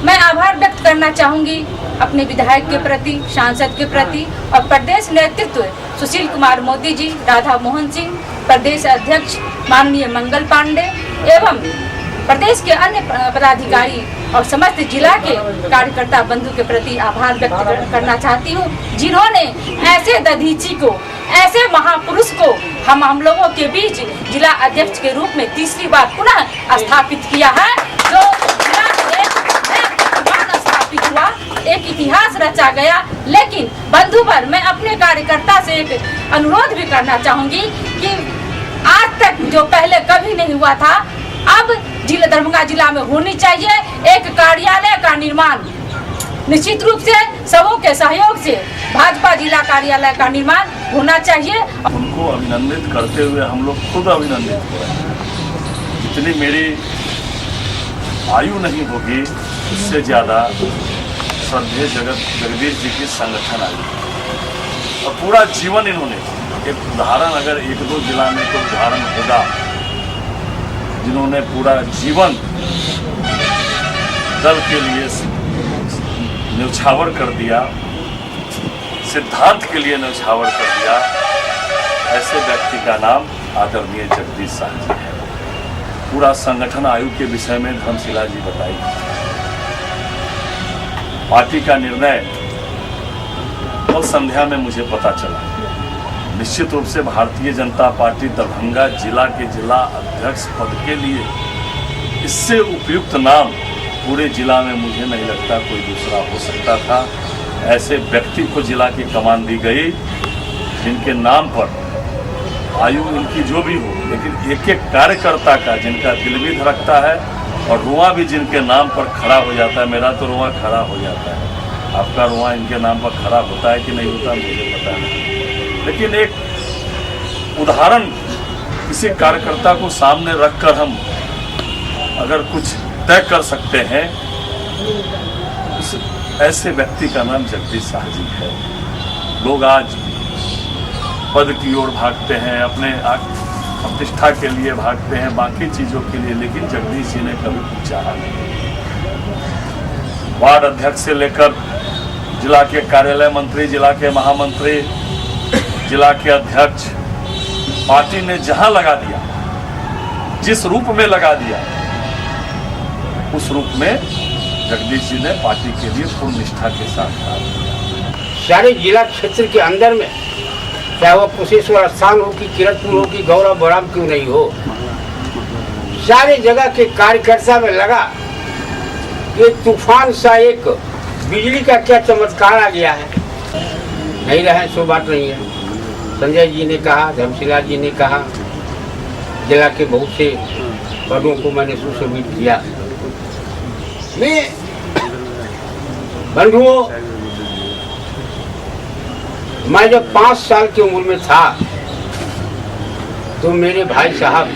मैं आभार व्यक्त करना चाहूंगी अपने विधायक के प्रति, सांसद के प्रति और प्रदेश नेतृत्व सुशील कुमार मोदी जी, राधा मोहन सिंह, प्रदेश अध्यक्ष माननीय मंगल पांडे एवं प्रदेश के अन्य पदाधिकारी और समस्त जिला के कार्यकर्ता बंधु के प्रति आभार व्यक्त करना चाहती हूँ, जिन्होंने ऐसे दधीची को, ऐसे महापुरुष को हम लोगों के बीच जिला अध्यक्ष के रूप में तीसरी बार पुनः स्थापित किया है। जो स्थापित हुआ, एक इतिहास रचा गया। लेकिन बंधुवर, मैं अपने कार्यकर्ता से एक अनुरोध भी करना चाहूंगी कि आज तक जो पहले कभी नहीं हुआ था, अब जिला दरभंगा जिला में होनी चाहिए एक कार्यालय का निर्माण। निश्चित रूप से सबों के सहयोग से भाजपा जिला कार्यालय का निर्माण होना चाहिए। उनको अभिनंदित करते हुए हम लोग खुद अभिनंदित हो रहे हैं। जितनी मेरी आयु नहीं होगी, इससे ज़्यादा श्रद्धेय जगदीश जी की संगठन आयु और पूरा जीवन इन्होंने एक उदाहरण, अगर 1-2 जिला में तो उदाहरण होगा, जिन्होंने पूरा जीवन दल के लिए न्यौछावर कर दिया, सिद्धांत के लिए न्यौछावर कर दिया, ऐसे व्यक्ति का नाम आदरणीय जगदीश साहब जी है। पूरा संगठन आयु के विषय में धर्मशिला जी बताई। पार्टी का निर्णय कल संध्या में मुझे पता चला। निश्चित रूप से भारतीय जनता पार्टी दरभंगा जिला के जिला अध्यक्ष पद के लिए इससे उपयुक्त नाम पूरे जिला में मुझे नहीं लगता कोई दूसरा हो सकता था। ऐसे व्यक्ति को जिला की कमान दी गई जिनके नाम पर आयु इनकी जो भी हो, लेकिन एक एक कार्यकर्ता का जिनका दिल भी धड़कता है और रुआ भी जिनके नाम पर खड़ा हो जाता है। मेरा तो रुआ खड़ा हो जाता है, आपका रुआ इनके नाम पर खड़ा होता है कि नहीं होता मुझे पता नहीं। लेकिन एक उदाहरण किसी कार्यकर्ता को सामने रखकर हम अगर कुछ तय कर सकते हैं, उस ऐसे व्यक्ति का नाम जगदीश शाह जी है। लोग आज पद की ओर भागते हैं, अपने प्रतिष्ठा के लिए भागते हैं, बाकी चीजों के लिए, लेकिन जगदीश जी ने कभी कुछ चाहा नहीं। वार्ड अध्यक्ष से लेकर जिला के कार्यालय मंत्री, जिला के महामंत्री, जिला के अध्यक्ष, पार्टी ने जहां लगा दिया, जिस रूप में लगा दिया, उस रूप में जगदीश जी ने पार्टी के लिए पूर्ण निष्ठा के साथ काम किया। सारे जिला क्षेत्र के अंदर में, चाहे वो कुशेश्वर स्थान हो कि किरतपुर हो कि गौरव बराम क्यों नहीं हो, सारे जगह के कार्यकर्ता में लगा ये तूफान सा एक बिजली का क्या चमत्कार आ गया है। नहीं रहे सो बात नहीं है। संजय जी ने कहा, धर्मशिला जी ने कहा, जिला के बहुत से पदों को मैंने सुशोभित किया। मैं बंधुओं, मैं जब 5 साल की उम्र में था तो मेरे भाई साहब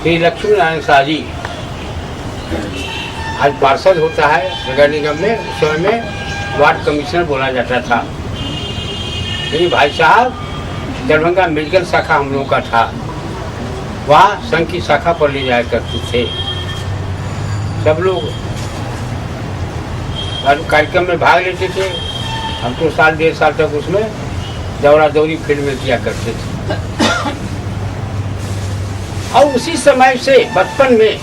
श्री लक्ष्मी नारायण शाह जी, आज पार्षद होता है नगर निगम में, उस समय में वार्ड कमिश्नर बोला जाता था। मेरे भाई साहब दरभंगा मेडिकल शाखा हम लोगों का था, वहाँ संघ की शाखा पर ले जाया करते थे। सब लोग कार्यक्रम में भाग लेते थे। हम तो 1.5 साल तक उसमें दौड़ा दौड़ी फील्ड में किया करते थे। और उसी समय से बचपन में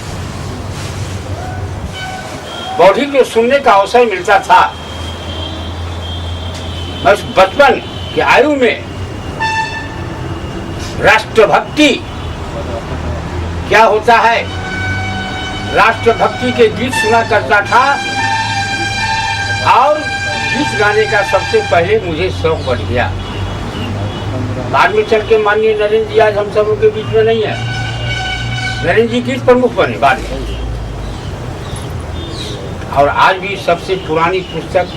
बौद्धिक जो सुनने का अवसर मिलता था, मैं उस बचपन की आयु में राष्ट्रभक्ति क्या होता है, राष्ट्रभक्ति के गीत सुना करता था। और गीत गाने का सबसे पहले मुझे शौक बढ़ गया। बाद में चल के माननीय नरेंद्र जी आज हम सबों के बीच में नहीं है, नरेंद्र जी गीत प्रमुख बने बाद में। और आज भी सबसे पुरानी पुस्तक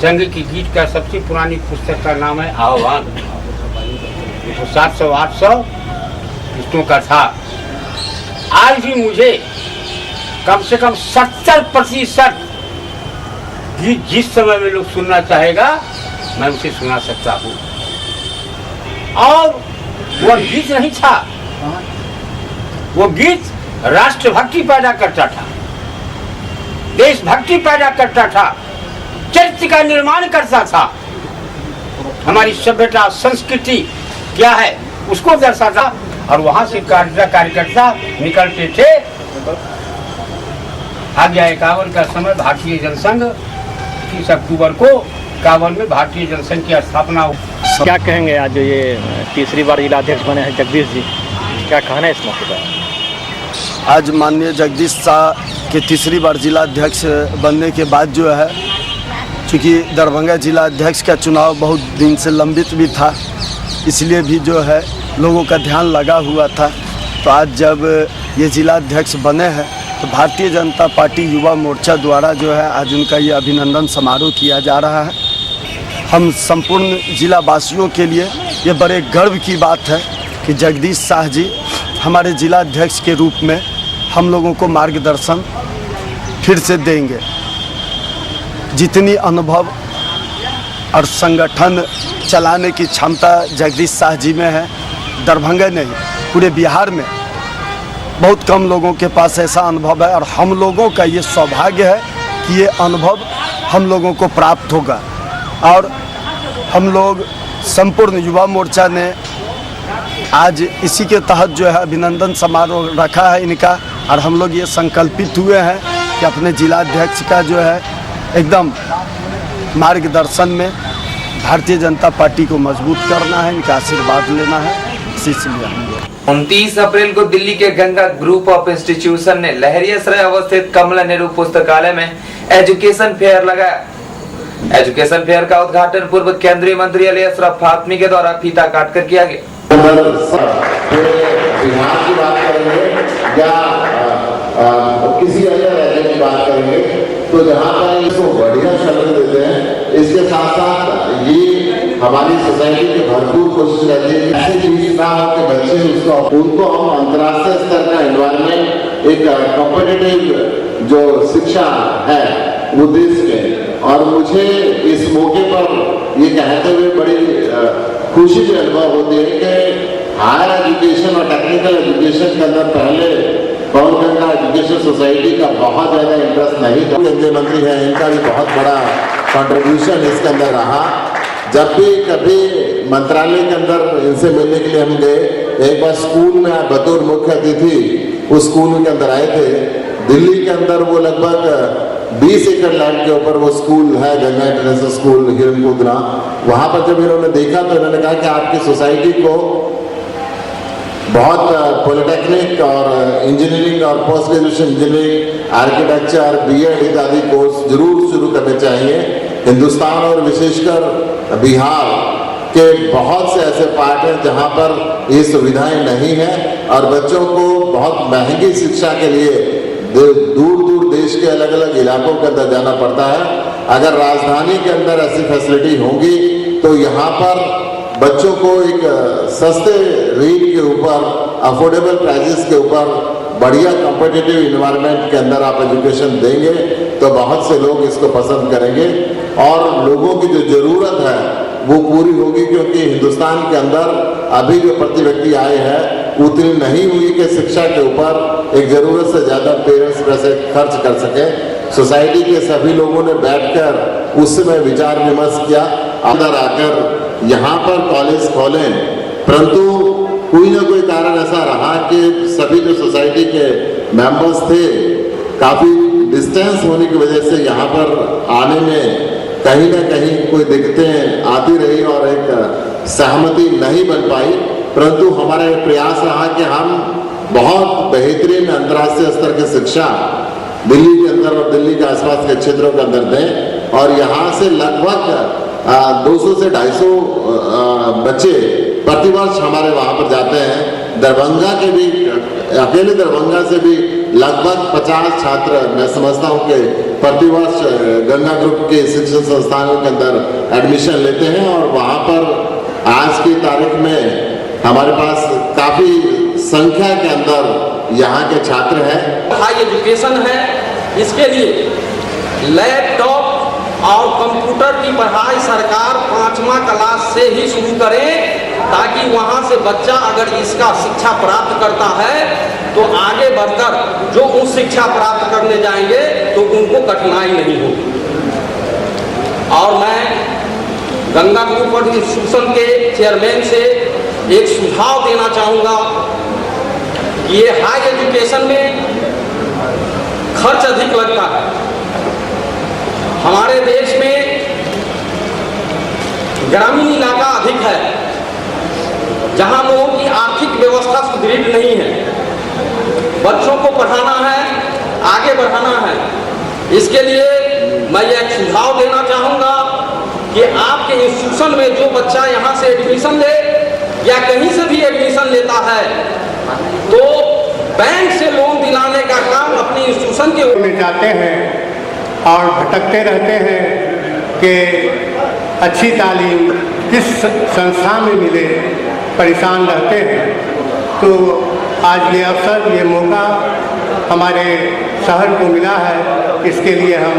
संघ की गीत का सबसे पुरानी पुस्तक का नाम है आह्वान। तो 700-800 गीतों का था। आज भी मुझे कम से कम 70% गीत जिस समय में लोग सुनना चाहेगा मैं उसे सुना सकता हूँ। और वो गीत नहीं था, वो गीत राष्ट्रभक्ति पैदा करता था, देशभक्ति पैदा करता था, चरित्र का निर्माण करता था, हमारी सभ्यता संस्कृति क्या है उसको दर्शाता। और वहां से कार्यकर्ता निकलते थे। आ गया 51 का समय, भारतीय जनसंघ 30 अक्टूबर को 51 में भारतीय जनसंघ की स्थापना हो। क्या कहेंगे आज जो ये तीसरी बार जिलाध्यक्ष बने हैं जगदीश जी, क्या कहना है इस मौके पर? आज माननीय जगदीश शाह के तीसरी बार जिलाध्यक्ष बनने के बाद जो है, चूँकि दरभंगा जिलाध्यक्ष का चुनाव बहुत दिन से लंबित भी था, इसलिए भी जो है लोगों का ध्यान लगा हुआ था। तो आज जब ये जिलाध्यक्ष बने हैं तो भारतीय जनता पार्टी युवा मोर्चा द्वारा जो है आज उनका ये अभिनंदन समारोह किया जा रहा है। हम संपूर्ण जिला वासियों के लिए ये बड़े गर्व की बात है कि जगदीश शाह जी हमारे जिलाध्यक्ष के रूप में हम लोगों को मार्गदर्शन फिर से देंगे। जितनी अनुभव और संगठन चलाने की क्षमता जगदीश शाह जी में है, दरभंगा नहीं पूरे बिहार में बहुत कम लोगों के पास ऐसा अनुभव है। और हम लोगों का ये सौभाग्य है कि ये अनुभव हम लोगों को प्राप्त होगा। और हम लोग संपूर्ण युवा मोर्चा ने आज इसी के तहत जो है अभिनंदन समारोह रखा है इनका। और हम लोग ये संकल्पित हुए हैं कि अपने जिलाध्यक्ष का जो है एकदम मार्गदर्शन में भारतीय जनता पार्टी को मजबूत करना है, इनका आशीर्वाद लेना है। इसलिए हम लोग 29 अप्रैल को दिल्ली के गंगा ग्रुप ऑफ इंस्टीट्यूशन ने लहरियासराय अवस्थित कमला नेहरू पुस्तकालय में एजुकेशन फेयर लगाया। एजुकेशन फेयर का उद्घाटन पूर्व केंद्रीय मंत्री अली अशरफ फातमी के द्वारा फीता काटकर किया गया। बिहार की बात करेंगे या किसी अन्य राज्य की बात करेंगे तो जहाँ पर इसको बढ़िया शब्द देते हैं, इसके साथ साथ ये हमारी सोसाइटी की भरपूर कोशिश रहती है कि ऐसी चीज ना हो कि बच्चे उनको हम अंतर्राष्ट्रीय स्तर का एनवायरमेंट, एक कॉम्पिटिटिव जो शिक्षा है वो देश के। और मुझे इस मौके पर ये कहते हुए बड़ी खुशी की अनुभव होती है कि हायर एजुकेशन और टेक्निकल एजुकेशन के अंदर पहले पवन गंगा एजुकेशन सोसाइटी का बहुत ज़्यादा इंटरेस्ट नहीं था। केंद्रीय मंत्री हैं, इनका भी बहुत बड़ा कंट्रीब्यूशन इसके अंदर रहा। जब भी कभी मंत्रालय के अंदर इनसे मिलने के लिए हम गए, एक बार स्कूल में बतौर मुख्य अतिथि उस स्कूल के अंदर आए थे। दिल्ली के अंदर वो लगभग 20 एकड़ लैंड के ऊपर वो स्कूल है, गंगा इंटरनेशनल स्कूल हिरनकुदरा। वहाँ पर जब इन्होंने देखा तो इन्होंने कहा कि आपकी सोसाइटी को बहुत पॉलिटेक्निक और इंजीनियरिंग और post graduation engineering, architecture, BEd इत्यादि कोर्स जरूर शुरू करने चाहिए। हिंदुस्तान और विशेषकर बिहार के बहुत से ऐसे पार्ट हैं जहाँ पर ये सुविधाएं नहीं हैं और बच्चों को बहुत महंगी शिक्षा के लिए दूर दूर देश के अलग अलग इलाकों के अंदर जाना पड़ता है। अगर राजधानी के अंदर ऐसी फैसिलिटी होंगी तो यहाँ पर बच्चों को एक सस्ते रेट के ऊपर, अफोर्डेबल प्राइसेस के ऊपर बढ़िया कॉम्पिटिटिव इन्वायरमेंट के अंदर आप एजुकेशन देंगे तो बहुत से लोग इसको पसंद करेंगे और लोगों की जो ज़रूरत है वो पूरी होगी। क्योंकि हिंदुस्तान के अंदर अभी जो प्रति व्यक्ति आय है उतनी नहीं हुई कि शिक्षा के ऊपर एक ज़रूरत से ज़्यादा पेरेंट्स पैसे खर्च कर सके। सोसाइटी के सभी लोगों ने बैठकर उस समय विचार विमर्श किया, अंदर आकर यहाँ पर कॉलेज खोलें, परंतु कोई ना कोई कारण ऐसा रहा कि सभी जो सोसाइटी के मेंबर्स थे काफ़ी डिस्टेंस होने की वजह से यहाँ पर आने में कहीं ना कहीं कोई दिक्कतें आती रही और एक सहमति नहीं बन पाई। परंतु हमारा ये प्रयास रहा कि हम बहुत बेहतरीन अंतर्राष्ट्रीय स्तर की शिक्षा दिल्ली के अंदर और दिल्ली के आसपास के क्षेत्रों के अंदर दें और यहाँ से लगभग 200 से 250 बच्चे प्रतिवर्ष हमारे वहाँ पर जाते हैं। दरभंगा के भी, अकेले दरभंगा से भी लगभग 50 छात्र मैं समझता हूँ कि प्रतिवर्ष गंगा ग्रुप के शिक्षण संस्थानों के अंदर एडमिशन लेते हैं और वहाँ पर आज की तारीख में हमारे पास काफ़ी संख्या के अंदर यहाँ के छात्र हैं। हाई एजुकेशन है, इसके लिए लैपटॉप और कंप्यूटर की पढ़ाई सरकार 5वां क्लास से ही शुरू करे ताकि वहाँ से बच्चा अगर इसका शिक्षा प्राप्त करता है तो आगे बढ़कर जो उस शिक्षा प्राप्त करने जाएंगे तो उनको कठिनाई नहीं होगी। और मैं गंगा ग्रुप ऑफ इंस्टीट्यूशन के चेयरमैन से एक सुझाव देना चाहूँगा कि ये हाई एजुकेशन में खर्च अधिक लगता है। हमारे देश में ग्रामीण इलाका अधिक है जहां लोगों की आर्थिक व्यवस्था सुदृढ़ नहीं है। बच्चों को पढ़ाना है, आगे बढ़ाना है। इसके लिए मैं एक सुझाव देना चाहूँगा कि आपके इंस्टीट्यूशन में जो बच्चा यहाँ से एडमिशन ले या कहीं से भी एडमिशन लेता है तो बैंक से लोन दिलाने का काम अपने इंस्टीट्यूशन के में जाते हैं और भटकते रहते हैं कि अच्छी तालीम किस संस्था में मिले, परेशान रहते हैं। तो आज ये अवसर, ये मौका हमारे शहर को मिला है, इसके लिए हम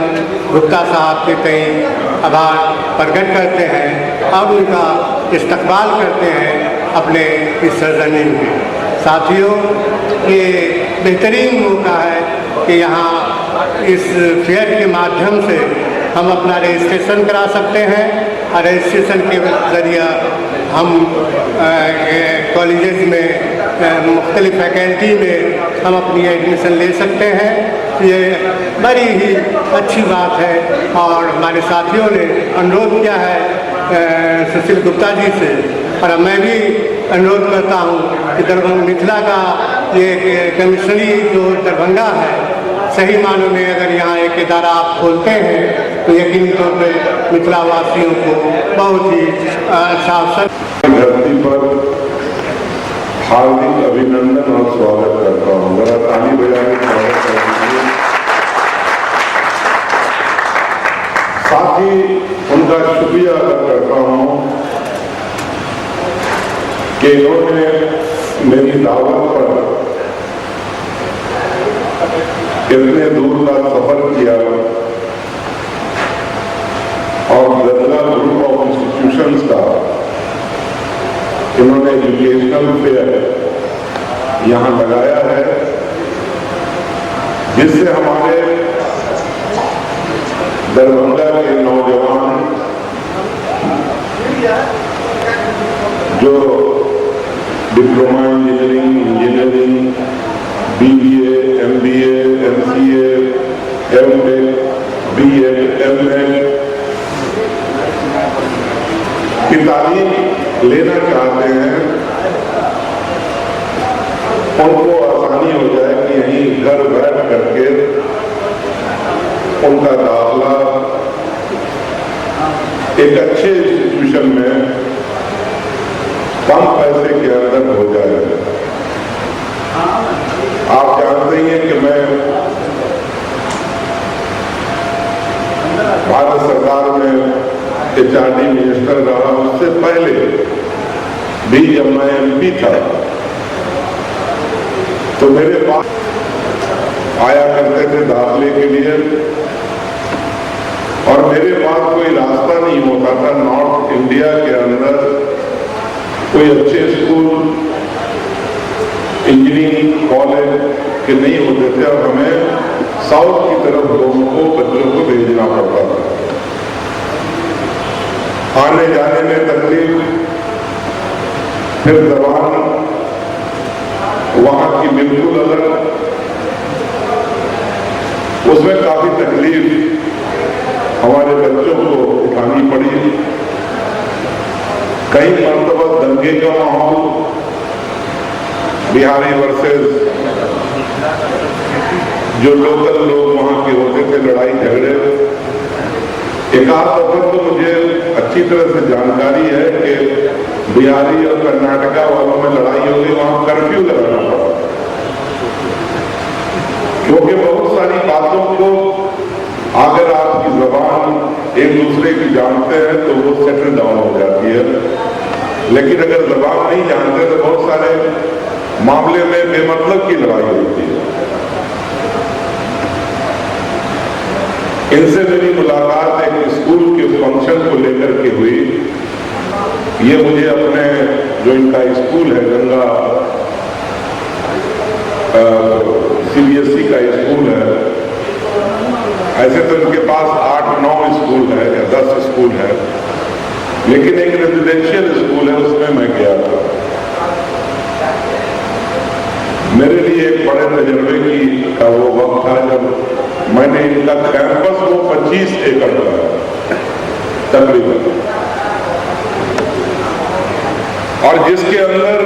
गुप्ता साहब के कई आभार प्रकट करते हैं और उनका इस्तकबाल करते हैं अपने इस सरजमीन में। साथियों, ये बेहतरीन मौका है कि यहाँ इस फेयर के माध्यम से हम अपना रजिस्ट्रेशन करा सकते हैं और रजिस्ट्रेशन के ज़रिए हम कॉलेजेस में मुख्तलिफ फैकल्टी में हम अपनी एडमिशन ले सकते हैं। ये बड़ी ही अच्छी बात है और हमारे साथियों ने अनुरोध किया है सुशील गुप्ता जी से, और मैं भी अनुरोध करता हूँ कि दरभंगा मिथिला का ये कमिश्नरी जो दरभंगा है, सही मानों में अगर यहाँ एक इदारा आप खोलते हैं तो यकीनी तौर पर मिथिला वासियों को बहुत ही अच्छा अवसर। धरती पर हार्दिक अभिनंदन और स्वागत करता हूँ। जरा ताली बजा के स्वागत करेंगे। साथ ही उनका शुक्रिया अदा करता हूँ कि इन्होंने मेरी दावत पर इतने दूर का सफर किया और गदला ग्रुप ऑफ इंस्टीट्यूशंस का इन्होंने एजुकेशनल फेयर यहाँ लगाया है, जिससे हमारे दरभंगा के नौजवान जो diploma engineering, BBA, MBA, MCA, MTech, BEd, MLed की तालीम लेना चाहते हैं, उनको आसानी हो जाए कि यहीं घर बैठ करके उनका दाखिला एक अच्छे इंस्टीट्यूशन में कम पैसे के अंदर हो जाए। आप जानते हैं कि मैं भारत सरकार में HRD मिनिस्टर रहा। उससे पहले भी जब मैं MP था तो मेरे पास आया करते थे दाखिले के लिए, और मेरे पास कोई रास्ता नहीं होता था नॉर्थ इंडिया के अंदर कोई अच्छे स्कूल इंजीनियरिंग कॉलेज के नहीं होते थे, और हमें साउथ की तरफ लोगों को बच्चों को भेजना पड़ता था। आने जाने में तकलीफ, फिर जबान वहां की बिल्कुल अलग, उसमें काफी तकलीफ हमारे बच्चों को उठानी पड़ी। कई मरतबा दंगे का माहौल, बिहारी वर्सेस जो लोकल लोग वहां के होते थे, लड़ाई झगड़े। एक आध दफा तो मुझे अच्छी तरह से जानकारी है कि बिहारी और कर्नाटका वालों में लड़ाई हो गई, वहां कर्फ्यू लगाना पड़ा, क्योंकि बहुत सारी बातों को अगर आपकी जबान एक दूसरे की जानते हैं तो वो सेटल डाउन हो जाती है, लेकिन अगर जबान नहीं जानते तो बहुत सारे मामले में बेमतलब की लड़ाई होती है। इनसे मेरी मुलाकात एक स्कूल के फंक्शन को लेकर के हुई। ये मुझे अपने जो इनका स्कूल है, गंगा CBSE का स्कूल है, ऐसे तो इनके पास 8-9 स्कूल है या 10 स्कूल है, लेकिन एक रेजिडेंशियल स्कूल है, उसमें मैं गया था। मेरे लिए एक बड़े तजर्बे की का वो वक्त था जब मैंने इनका कैंपस वो 25 एकड़ का तकरीबन, और जिसके अंदर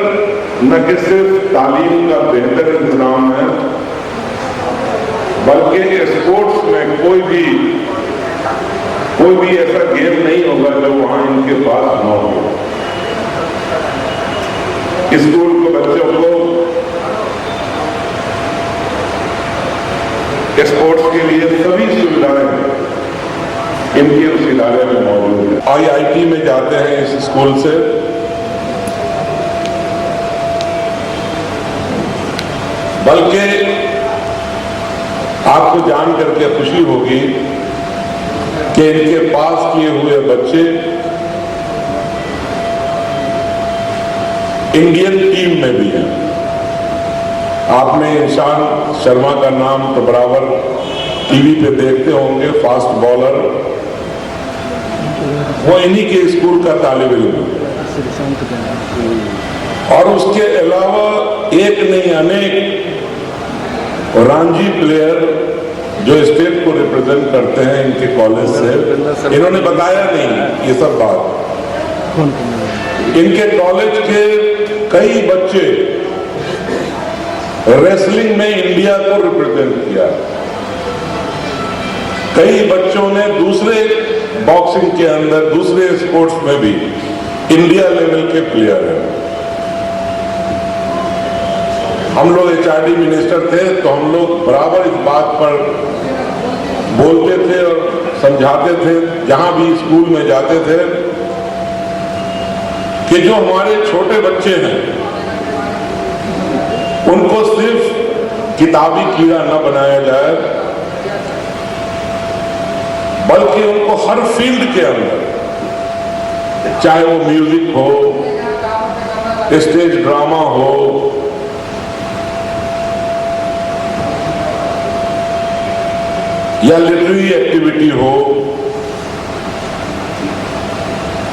न कि सिर्फ तालीम का बेहतर इंतजाम है, बल्कि स्पोर्ट्स में कोई भी ऐसा गेम नहीं होगा जो वहां इनके पास न हो। स्कूल को बच्चों को स्पोर्ट्स के लिए सभी सुविधाएं इनके उस इदारे में मौजूद है। IIT में जाते हैं इस स्कूल से, बल्कि आपको जान करके खुशी होगी कि इनके पास किए हुए बच्चे इंडियन टीम में भी हैं। आपने ईशान शर्मा का नाम तो बराबर टीवी पे देखते होंगे, फास्ट बॉलर, वो इन्हीं के स्कूल का तालिब इल्म। और उसके अलावा एक नहीं अनेक रणजी प्लेयर जो स्टेट को रिप्रेजेंट करते हैं इनके कॉलेज से, इन्होंने बताया नहीं ये सब बात। इनके कॉलेज के कई बच्चे रेसलिंग में इंडिया को रिप्रेजेंट किया, कई बच्चों ने दूसरे बॉक्सिंग के अंदर दूसरे स्पोर्ट्स में भी इंडिया लेवल के प्लेयर हैं। हम लोग HRD मिनिस्टर थे तो हम लोग बराबर इस बात पर बोलते थे और समझाते थे जहां भी स्कूल में जाते थे कि जो हमारे छोटे बच्चे हैं उनको सिर्फ किताबी कीड़ा न बनाया जाए, बल्कि उनको हर फील्ड के अंदर, चाहे वो म्यूजिक हो, स्टेज ड्रामा हो, या लिटरेरी एक्टिविटी हो,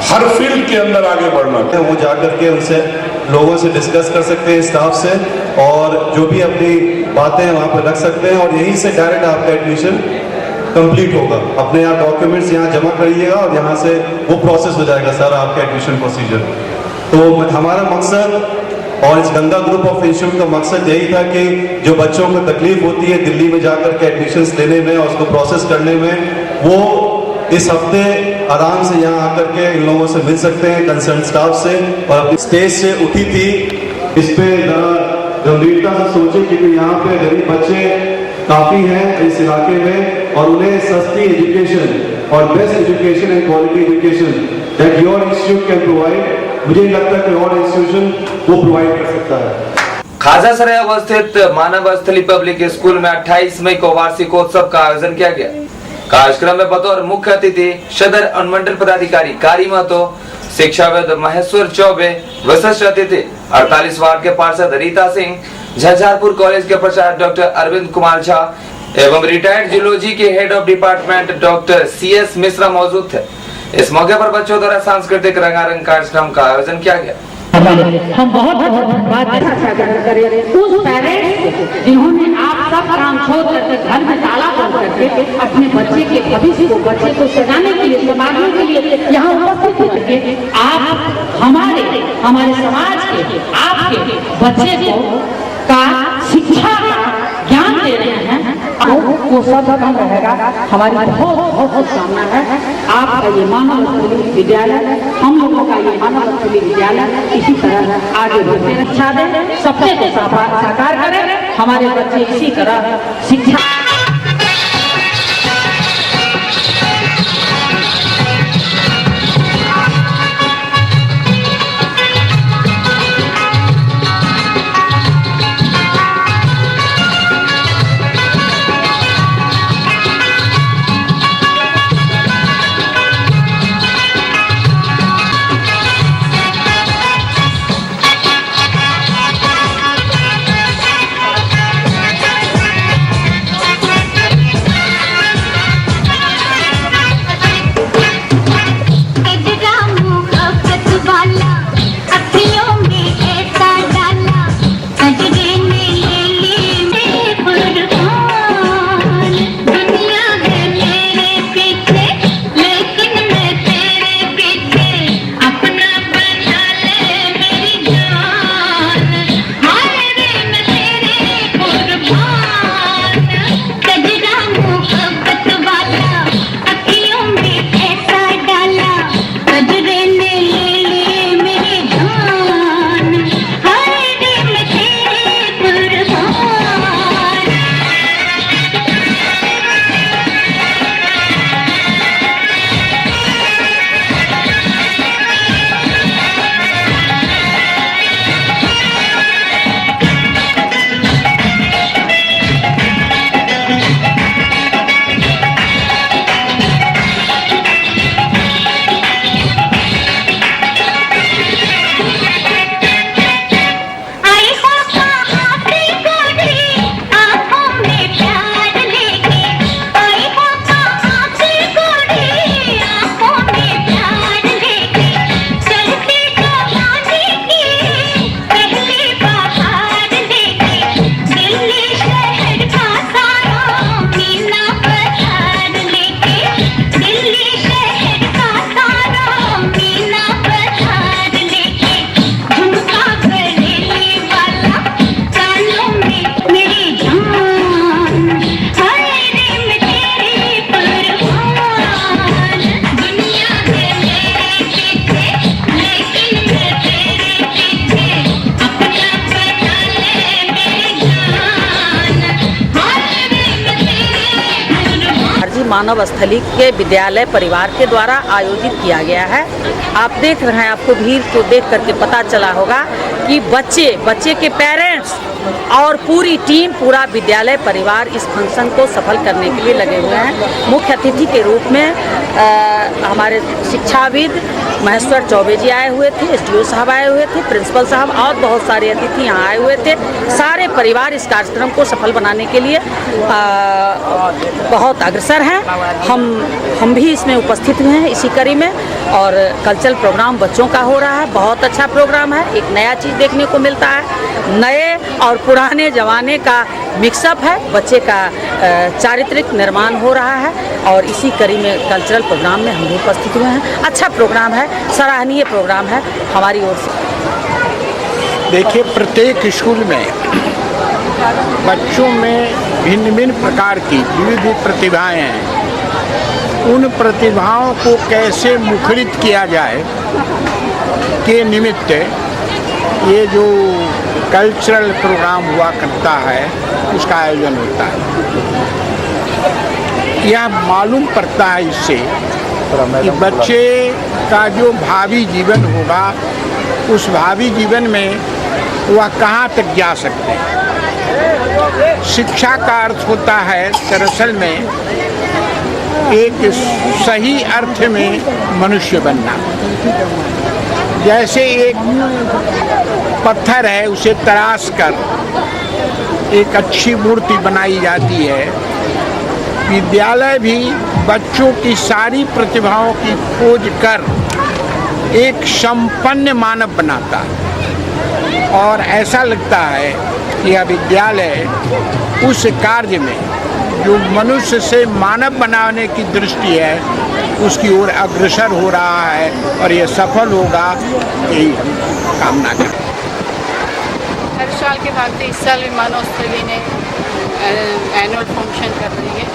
हर फील्ड के अंदर आगे बढ़ना है। वो जाकर के उनसे लोगों से डिस्कस कर सकते हैं, स्टाफ से, और जो भी अपनी बातें वहाँ पर रख सकते हैं, और यहीं से डायरेक्ट आपका एडमिशन कंप्लीट होगा। अपने यहाँ डॉक्यूमेंट्स यहाँ जमा करिएगा और यहाँ से वो प्रोसेस हो जाएगा सारा आपका एडमिशन प्रोसीजर। तो हमारा मकसद और इस गंगा ग्रुप ऑफ इंस्टीट्यूट का मकसद यही था कि जो बच्चों को तकलीफ होती है दिल्ली में जाकर के एडमिशन्स लेने में और उसको प्रोसेस करने में, वो इस हफ्ते आराम से यहाँ आकर के इन लोगों से मिल सकते हैं, कंसर्न स्टाफ से। और अपनी स्टेज से उठी थी, इस पे गंभीरता से सोचे क्योंकि यहाँ पे गरीब बच्चे काफ़ी हैं इस इलाके में और उन्हें सस्ती एजुकेशन और best education and quality education that your institute can provide, मुझे नहीं लगता कि और इंस्टीट्यूशन वो प्रोवाइड कर सकता है। खाजासराय अवस्थित मानव स्थली पब्लिक स्कूल में 28 मई को वार्षिकोत्सव का आयोजन किया गया। कार्यक्रम में बतौर मुख्य अतिथि सदर अनुमंडल पदाधिकारी कारी महतो, शिक्षाविद महेश्वर चौबे, विशिष्ट अतिथि 48 वार्ड के पार्षद रीता सिंह, झंझारपुर कॉलेज के प्राचार्य डॉक्टर अरविंद कुमार झा एवं रिटायर्ड जूलॉजी के head of department doctor CS Mishra मौजूद थे। इस मौके पर बच्चों द्वारा सांस्कृतिक रंगारंग कार्यक्रम का आयोजन किया गया। हम बहुत बहुत धन्यवाद करें उस पेरेंट्स जिन्होंने आप सब काम छोड़ करके घर में ताला बंद करके अपने बच्चे के भविष्य को, बच्चे को सजाने के लिए, संभालने के लिए यहाँ उपस्थित होकर के आप हमारे समाज के, आपके बच्चे को का शिक्षा का ज्ञान दे रहे हैं, वो सब काम रहेगा। हमारी बहुत बहुत कामना है आपका ये मानव स्थली विद्यालय, हम लोगों का ये मानव स्थली विद्यालय इसी तरह आगे बढ़ते रक्षा दे, सपने को साकार करें, हमारे बच्चे इसी तरह शिक्षा मानव स्थली के विद्यालय परिवार के द्वारा आयोजित किया गया है। आप देख रहे हैं, आपको भीड़ को देख करके पता चला होगा कि बच्चे के पेरेंट्स और पूरी टीम, पूरा विद्यालय परिवार इस फंक्शन को सफल करने के लिए लगे हुए हैं। मुख्य अतिथि के रूप में हमारे शिक्षाविद महेश्वर चौबे जी आए हुए थे, SDO साहब आए हुए थे, प्रिंसिपल साहब और बहुत सारे अतिथि यहाँ आए हुए थे। सारे परिवार इस कार्यक्रम को सफल बनाने के लिए बहुत अग्रसर हैं। हम भी इसमें उपस्थित हुए हैं इसी कड़ी में, और कल्चरल प्रोग्राम बच्चों का हो रहा है। बहुत अच्छा प्रोग्राम है, एक नया चीज़ देखने को मिलता है, नए और पुराने जमाने का मिक्सअप है, बच्चे का चारित्रिक निर्माण हो रहा है, और इसी कड़ी में कल्चरल प्रोग्राम में हम भी उपस्थित हुए हैं। अच्छा प्रोग्राम है, सराहनीय प्रोग्राम है हमारी ओर से। देखिए, प्रत्येक स्कूल में बच्चों में भिन्न भिन्न प्रकार की विविध प्रतिभाएं हैं। उन प्रतिभाओं को कैसे मुखरित किया जाए के निमित्त ये जो कल्चरल प्रोग्राम हुआ करता है, उसका आयोजन होता है। यह मालूम पड़ता है इससे कि बच्चे का जो भावी जीवन होगा, उस भावी जीवन में वह कहाँ तक जा सकते हैं। शिक्षा का अर्थ होता है दरअसल में एक सही अर्थ में मनुष्य बनना। जैसे एक पत्थर है, उसे तराश कर एक अच्छी मूर्ति बनाई जाती है, विद्यालय भी बच्चों की सारी प्रतिभाओं की खोज कर एक संपन्न मानव बनाता है। और ऐसा लगता है कि यह विद्यालय उस कार्य में जो मनुष्य से मानव बनाने की दृष्टि है, उसकी ओर अग्रसर हो रहा है, और ये सफल होगा, यही हम कामना करते हैं। हर साल के भांति इस साल मानव स्थली ने एनुअल फंक्शन कर रही है।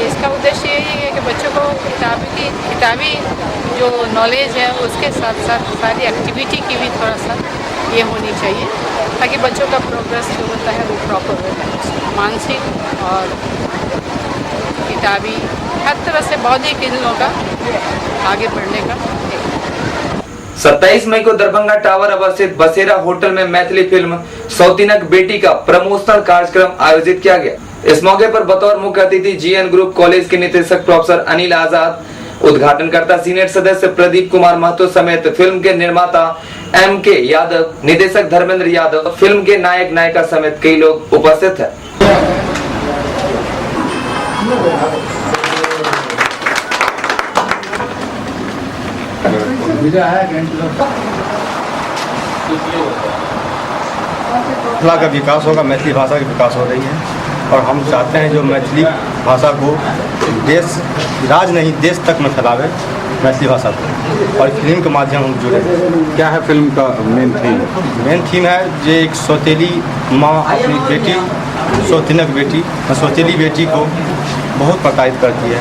इसका उद्देश्य यही है कि बच्चों को किताबी जो नॉलेज है उसके साथ साथ सारी एक्टिविटी की भी थोड़ा सा ये होनी चाहिए, ताकि बच्चों का प्रोग्रेस जो होता है वो प्रॉपर हो, मानसिक और किताबी हर तरह से बौद्धिक इन लोगों का आगे बढ़ने का। 27 मई को दरभंगा टावर अवस्थित बसेरा होटल में मैथिली फिल्म सौतीनक बेटी का प्रमोशनल कार्यक्रम आयोजित किया गया। इस मौके पर बतौर मुख्य अतिथि GN ग्रुप कॉलेज के निदेशक प्रोफेसर अनिल आजाद, उद्घाटनकर्ता सीनियर सदस्य प्रदीप कुमार महतो समेत फिल्म के निर्माता MK यादव, निदेशक धर्मेंद्र यादव, फिल्म के नायक नायिका समेत कई लोग उपस्थित हैं। मिथिला का विकास होगा, मैथिली भाषा का विकास हो रही है, और हम चाहते हैं जो मैथिली भाषा को देश, राज नहीं देश तक में फैलावे मैथिली भाषा को, और फिल्म के माध्यम हम जुड़े। क्या है फिल्म का मेन थीम? मेन थीम है जो एक सौतेली माँ अपनी बेटी, सौतीनक बेटी, सौतेली बेटी को बहुत प्रताड़ित करती है,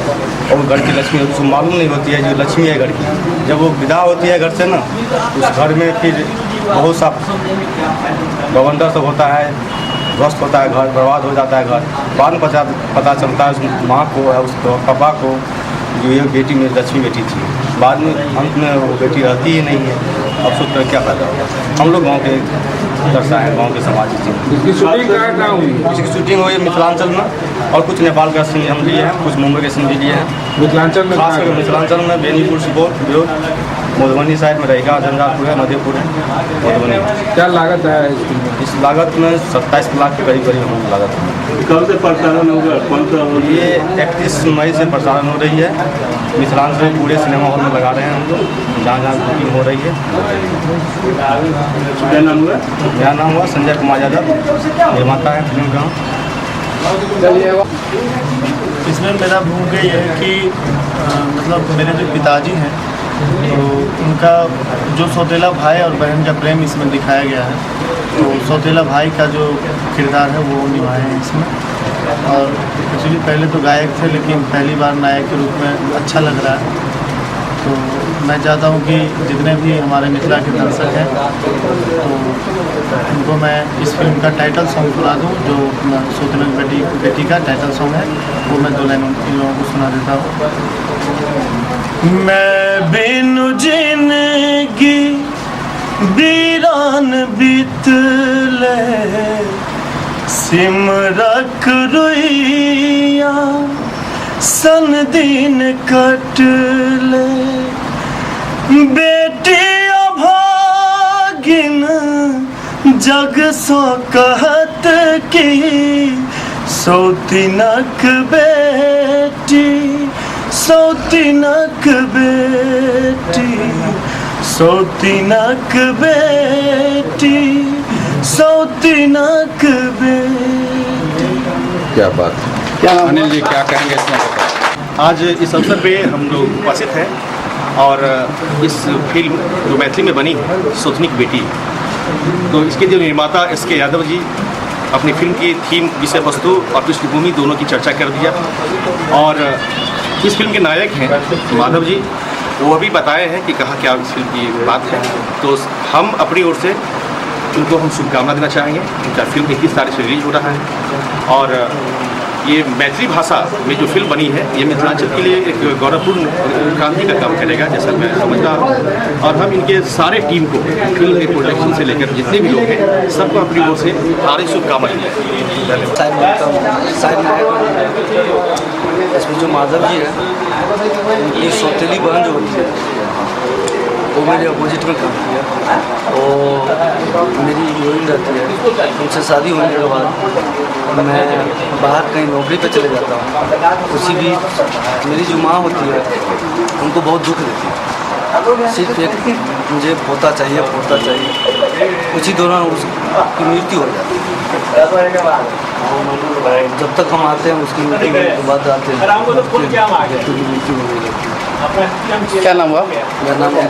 और घर की लक्ष्मी उसको मालूम नहीं होती है जो लक्ष्मी है घर की। जब वो विदा होती है घर से ना, उस घर में फिर बहुत सा बवंडर सब होता है, ध्वस्त होता है, घर बर्बाद हो जाता है घर। बाद में पता चलता है उस माँ को, उस पापा को, जो ये बेटी मेरी लक्ष्मी बेटी थी। बाद में अंत में वो बेटी रहती ही नहीं है। अब सोच कर क्या फायदा होगा। हम लोग गाँव के दर्शाएँ, गाँव के समाज की। इसकी शूटिंग कहाँ हुई? इसकी शूटिंग हुई मिथिलांचल में, और कुछ नेपाल का सीन हम लिए हैं, कुछ मुंबई के सीन भी लिए हैं। मिथिलांचल में खास कर मिथिलांचल में बेनीपुर, सुपौल, मधुबनी साइड में रहेगा, झंझारपुर है, मधेपुर है, मधुबनी। क्या लागत है इसकी? इस लागत में 27 लाख के करीब हम लागत है। कब से प्रसारण होगा? कौन सा? ये 31 मई से प्रसारण हो रही है। मिथिलांचल पूरे सिनेमा हॉल में लगा रहे हैं हम लोग, जहाँ जहाँ बुकिंग हो रही है। क्या नाम हुआ? मेरा नाम हुआ संजय कुमार यादव, निर्माता है फिल्म का। इसमें मेरा भूमिका ये है कि मतलब मेरे जो पिताजी हैं, तो उनका जो सौतेला भाई और बहन का प्रेम इसमें दिखाया गया है। तो सौतेला भाई का जो किरदार है वो निभाए हैं इसमें। और एक्चुअली पहले तो गायक थे, लेकिन पहली बार नायक के रूप में अच्छा लग रहा है। तो मैं चाहता हूँ कि जितने भी हमारे मिथिला के दर्शक हैं तो उनको मैं इस फिल्म का टाइटल सॉन्ग सुना दूँ, जो सौतेली बेटी का टाइटल सॉन्ग है, वो मैं 2 लाइन इन लोगों को सुना देता हूँ। मैं बिनु जिंदगी बीरान बीतले सिमरक रुइया सन दिन कटले बेटी अभागिन जग सो कहत की सौतिनक बेटी सौतिनक बेटी सौतिनक बेटी सौतिनक बेटी। क्या बात है। क्या अनिल जी क्या कहेंगे इसमें? आज इस अवसर पे हम लोग उपस्थित हैं और इस फिल्म जो मैथिली में बनी है सौतनिक बेटी, तो इसके जो निर्माता SK यादव जी अपनी फिल्म की थीम, विषय वस्तु और पृष्ठभूमि दोनों की चर्चा कर दिया। और इस फिल्म के नायक हैं माधव जी, वो भी बताए हैं कि कहाँ क्या इस फिल्म की बात है। तो हम अपनी ओर से उनको हम शुभकामना देना चाहेंगे। उनका फिल्म 21 तारीख से रिलीज हो रहा है और ये मैथिली भाषा में जो फिल्म बनी है ये मिथिलांचल के लिए एक गौरवपूर्ण क्रांति का काम करेगा, जैसा मैं समझ रहा हूँ। और हम इनके सारे टीम को फिल्म के प्रोडक्शन से लेकर जितने भी लोग हैं सबको अपनी ओर से सारी शुभकामनाएं। इसमें जो माधव जी है उनकी सौतेली बहन जो होती है वो मेरे अपोजिट में काम किया और मेरी हीरोइन रहती है। उनसे शादी होने के बाद मैं बाहर कहीं नौकरी पे चले जाता हूँ। उसी बीच मेरी जो माँ होती है उनको बहुत दुख देती है, सिर्फ एक मुझे पोता चाहिए। उसी दौरान उसकी मृत्यु हो जाती है। जब तक हम आते हैं उसकी मृत्यु होने के बाद आते हैं की मृत्यु हो गई। क्या नाम हुआ? मेरा नाम है।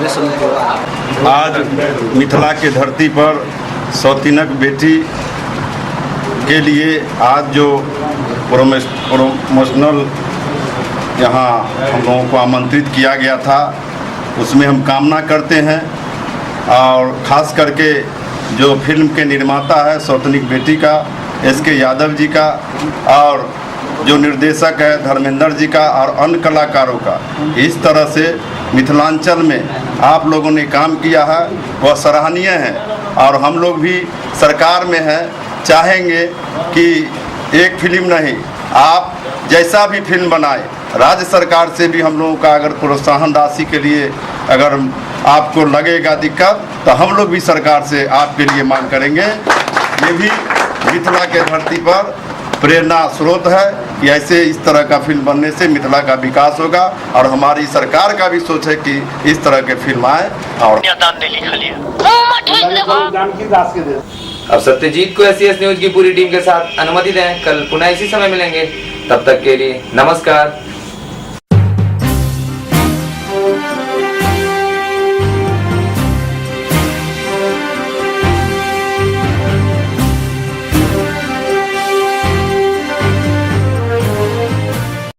आज मिथिला के धरती पर सौतिनक बेटी के लिए आज जो प्रमोशनल यहाँ हम लोगों को आमंत्रित किया गया था उसमें हम कामना करते हैं। और ख़ास करके जो फिल्म के निर्माता है सौतनिक बेटी का SK यादव जी का, और जो निर्देशक है धर्मेंद्र जी का, और अन्य कलाकारों का, इस तरह से मिथिलांचल में आप लोगों ने काम किया है वह सराहनीय है। और हम लोग भी सरकार में हैं, चाहेंगे कि एक फिल्म नहीं आप जैसा भी फिल्म बनाए, राज्य सरकार से भी हम लोगों का अगर प्रोत्साहन राशि के लिए अगर आपको लगेगा दिक्कत तो हम लोग भी सरकार से आपके लिए मांग करेंगे। ये भी मिथिला के धरती पर प्रेरणा स्रोत है कि ऐसे इस तरह का फिल्म बनने से मिथिला का विकास होगा। और हमारी सरकार का भी सोच है कि इस तरह के फिल्म आए। और अब सत्यजीत को SES न्यूज की पूरी टीम के साथ अनुमति दें। कल पुनः इसी समय मिलेंगे, तब तक के लिए नमस्कार।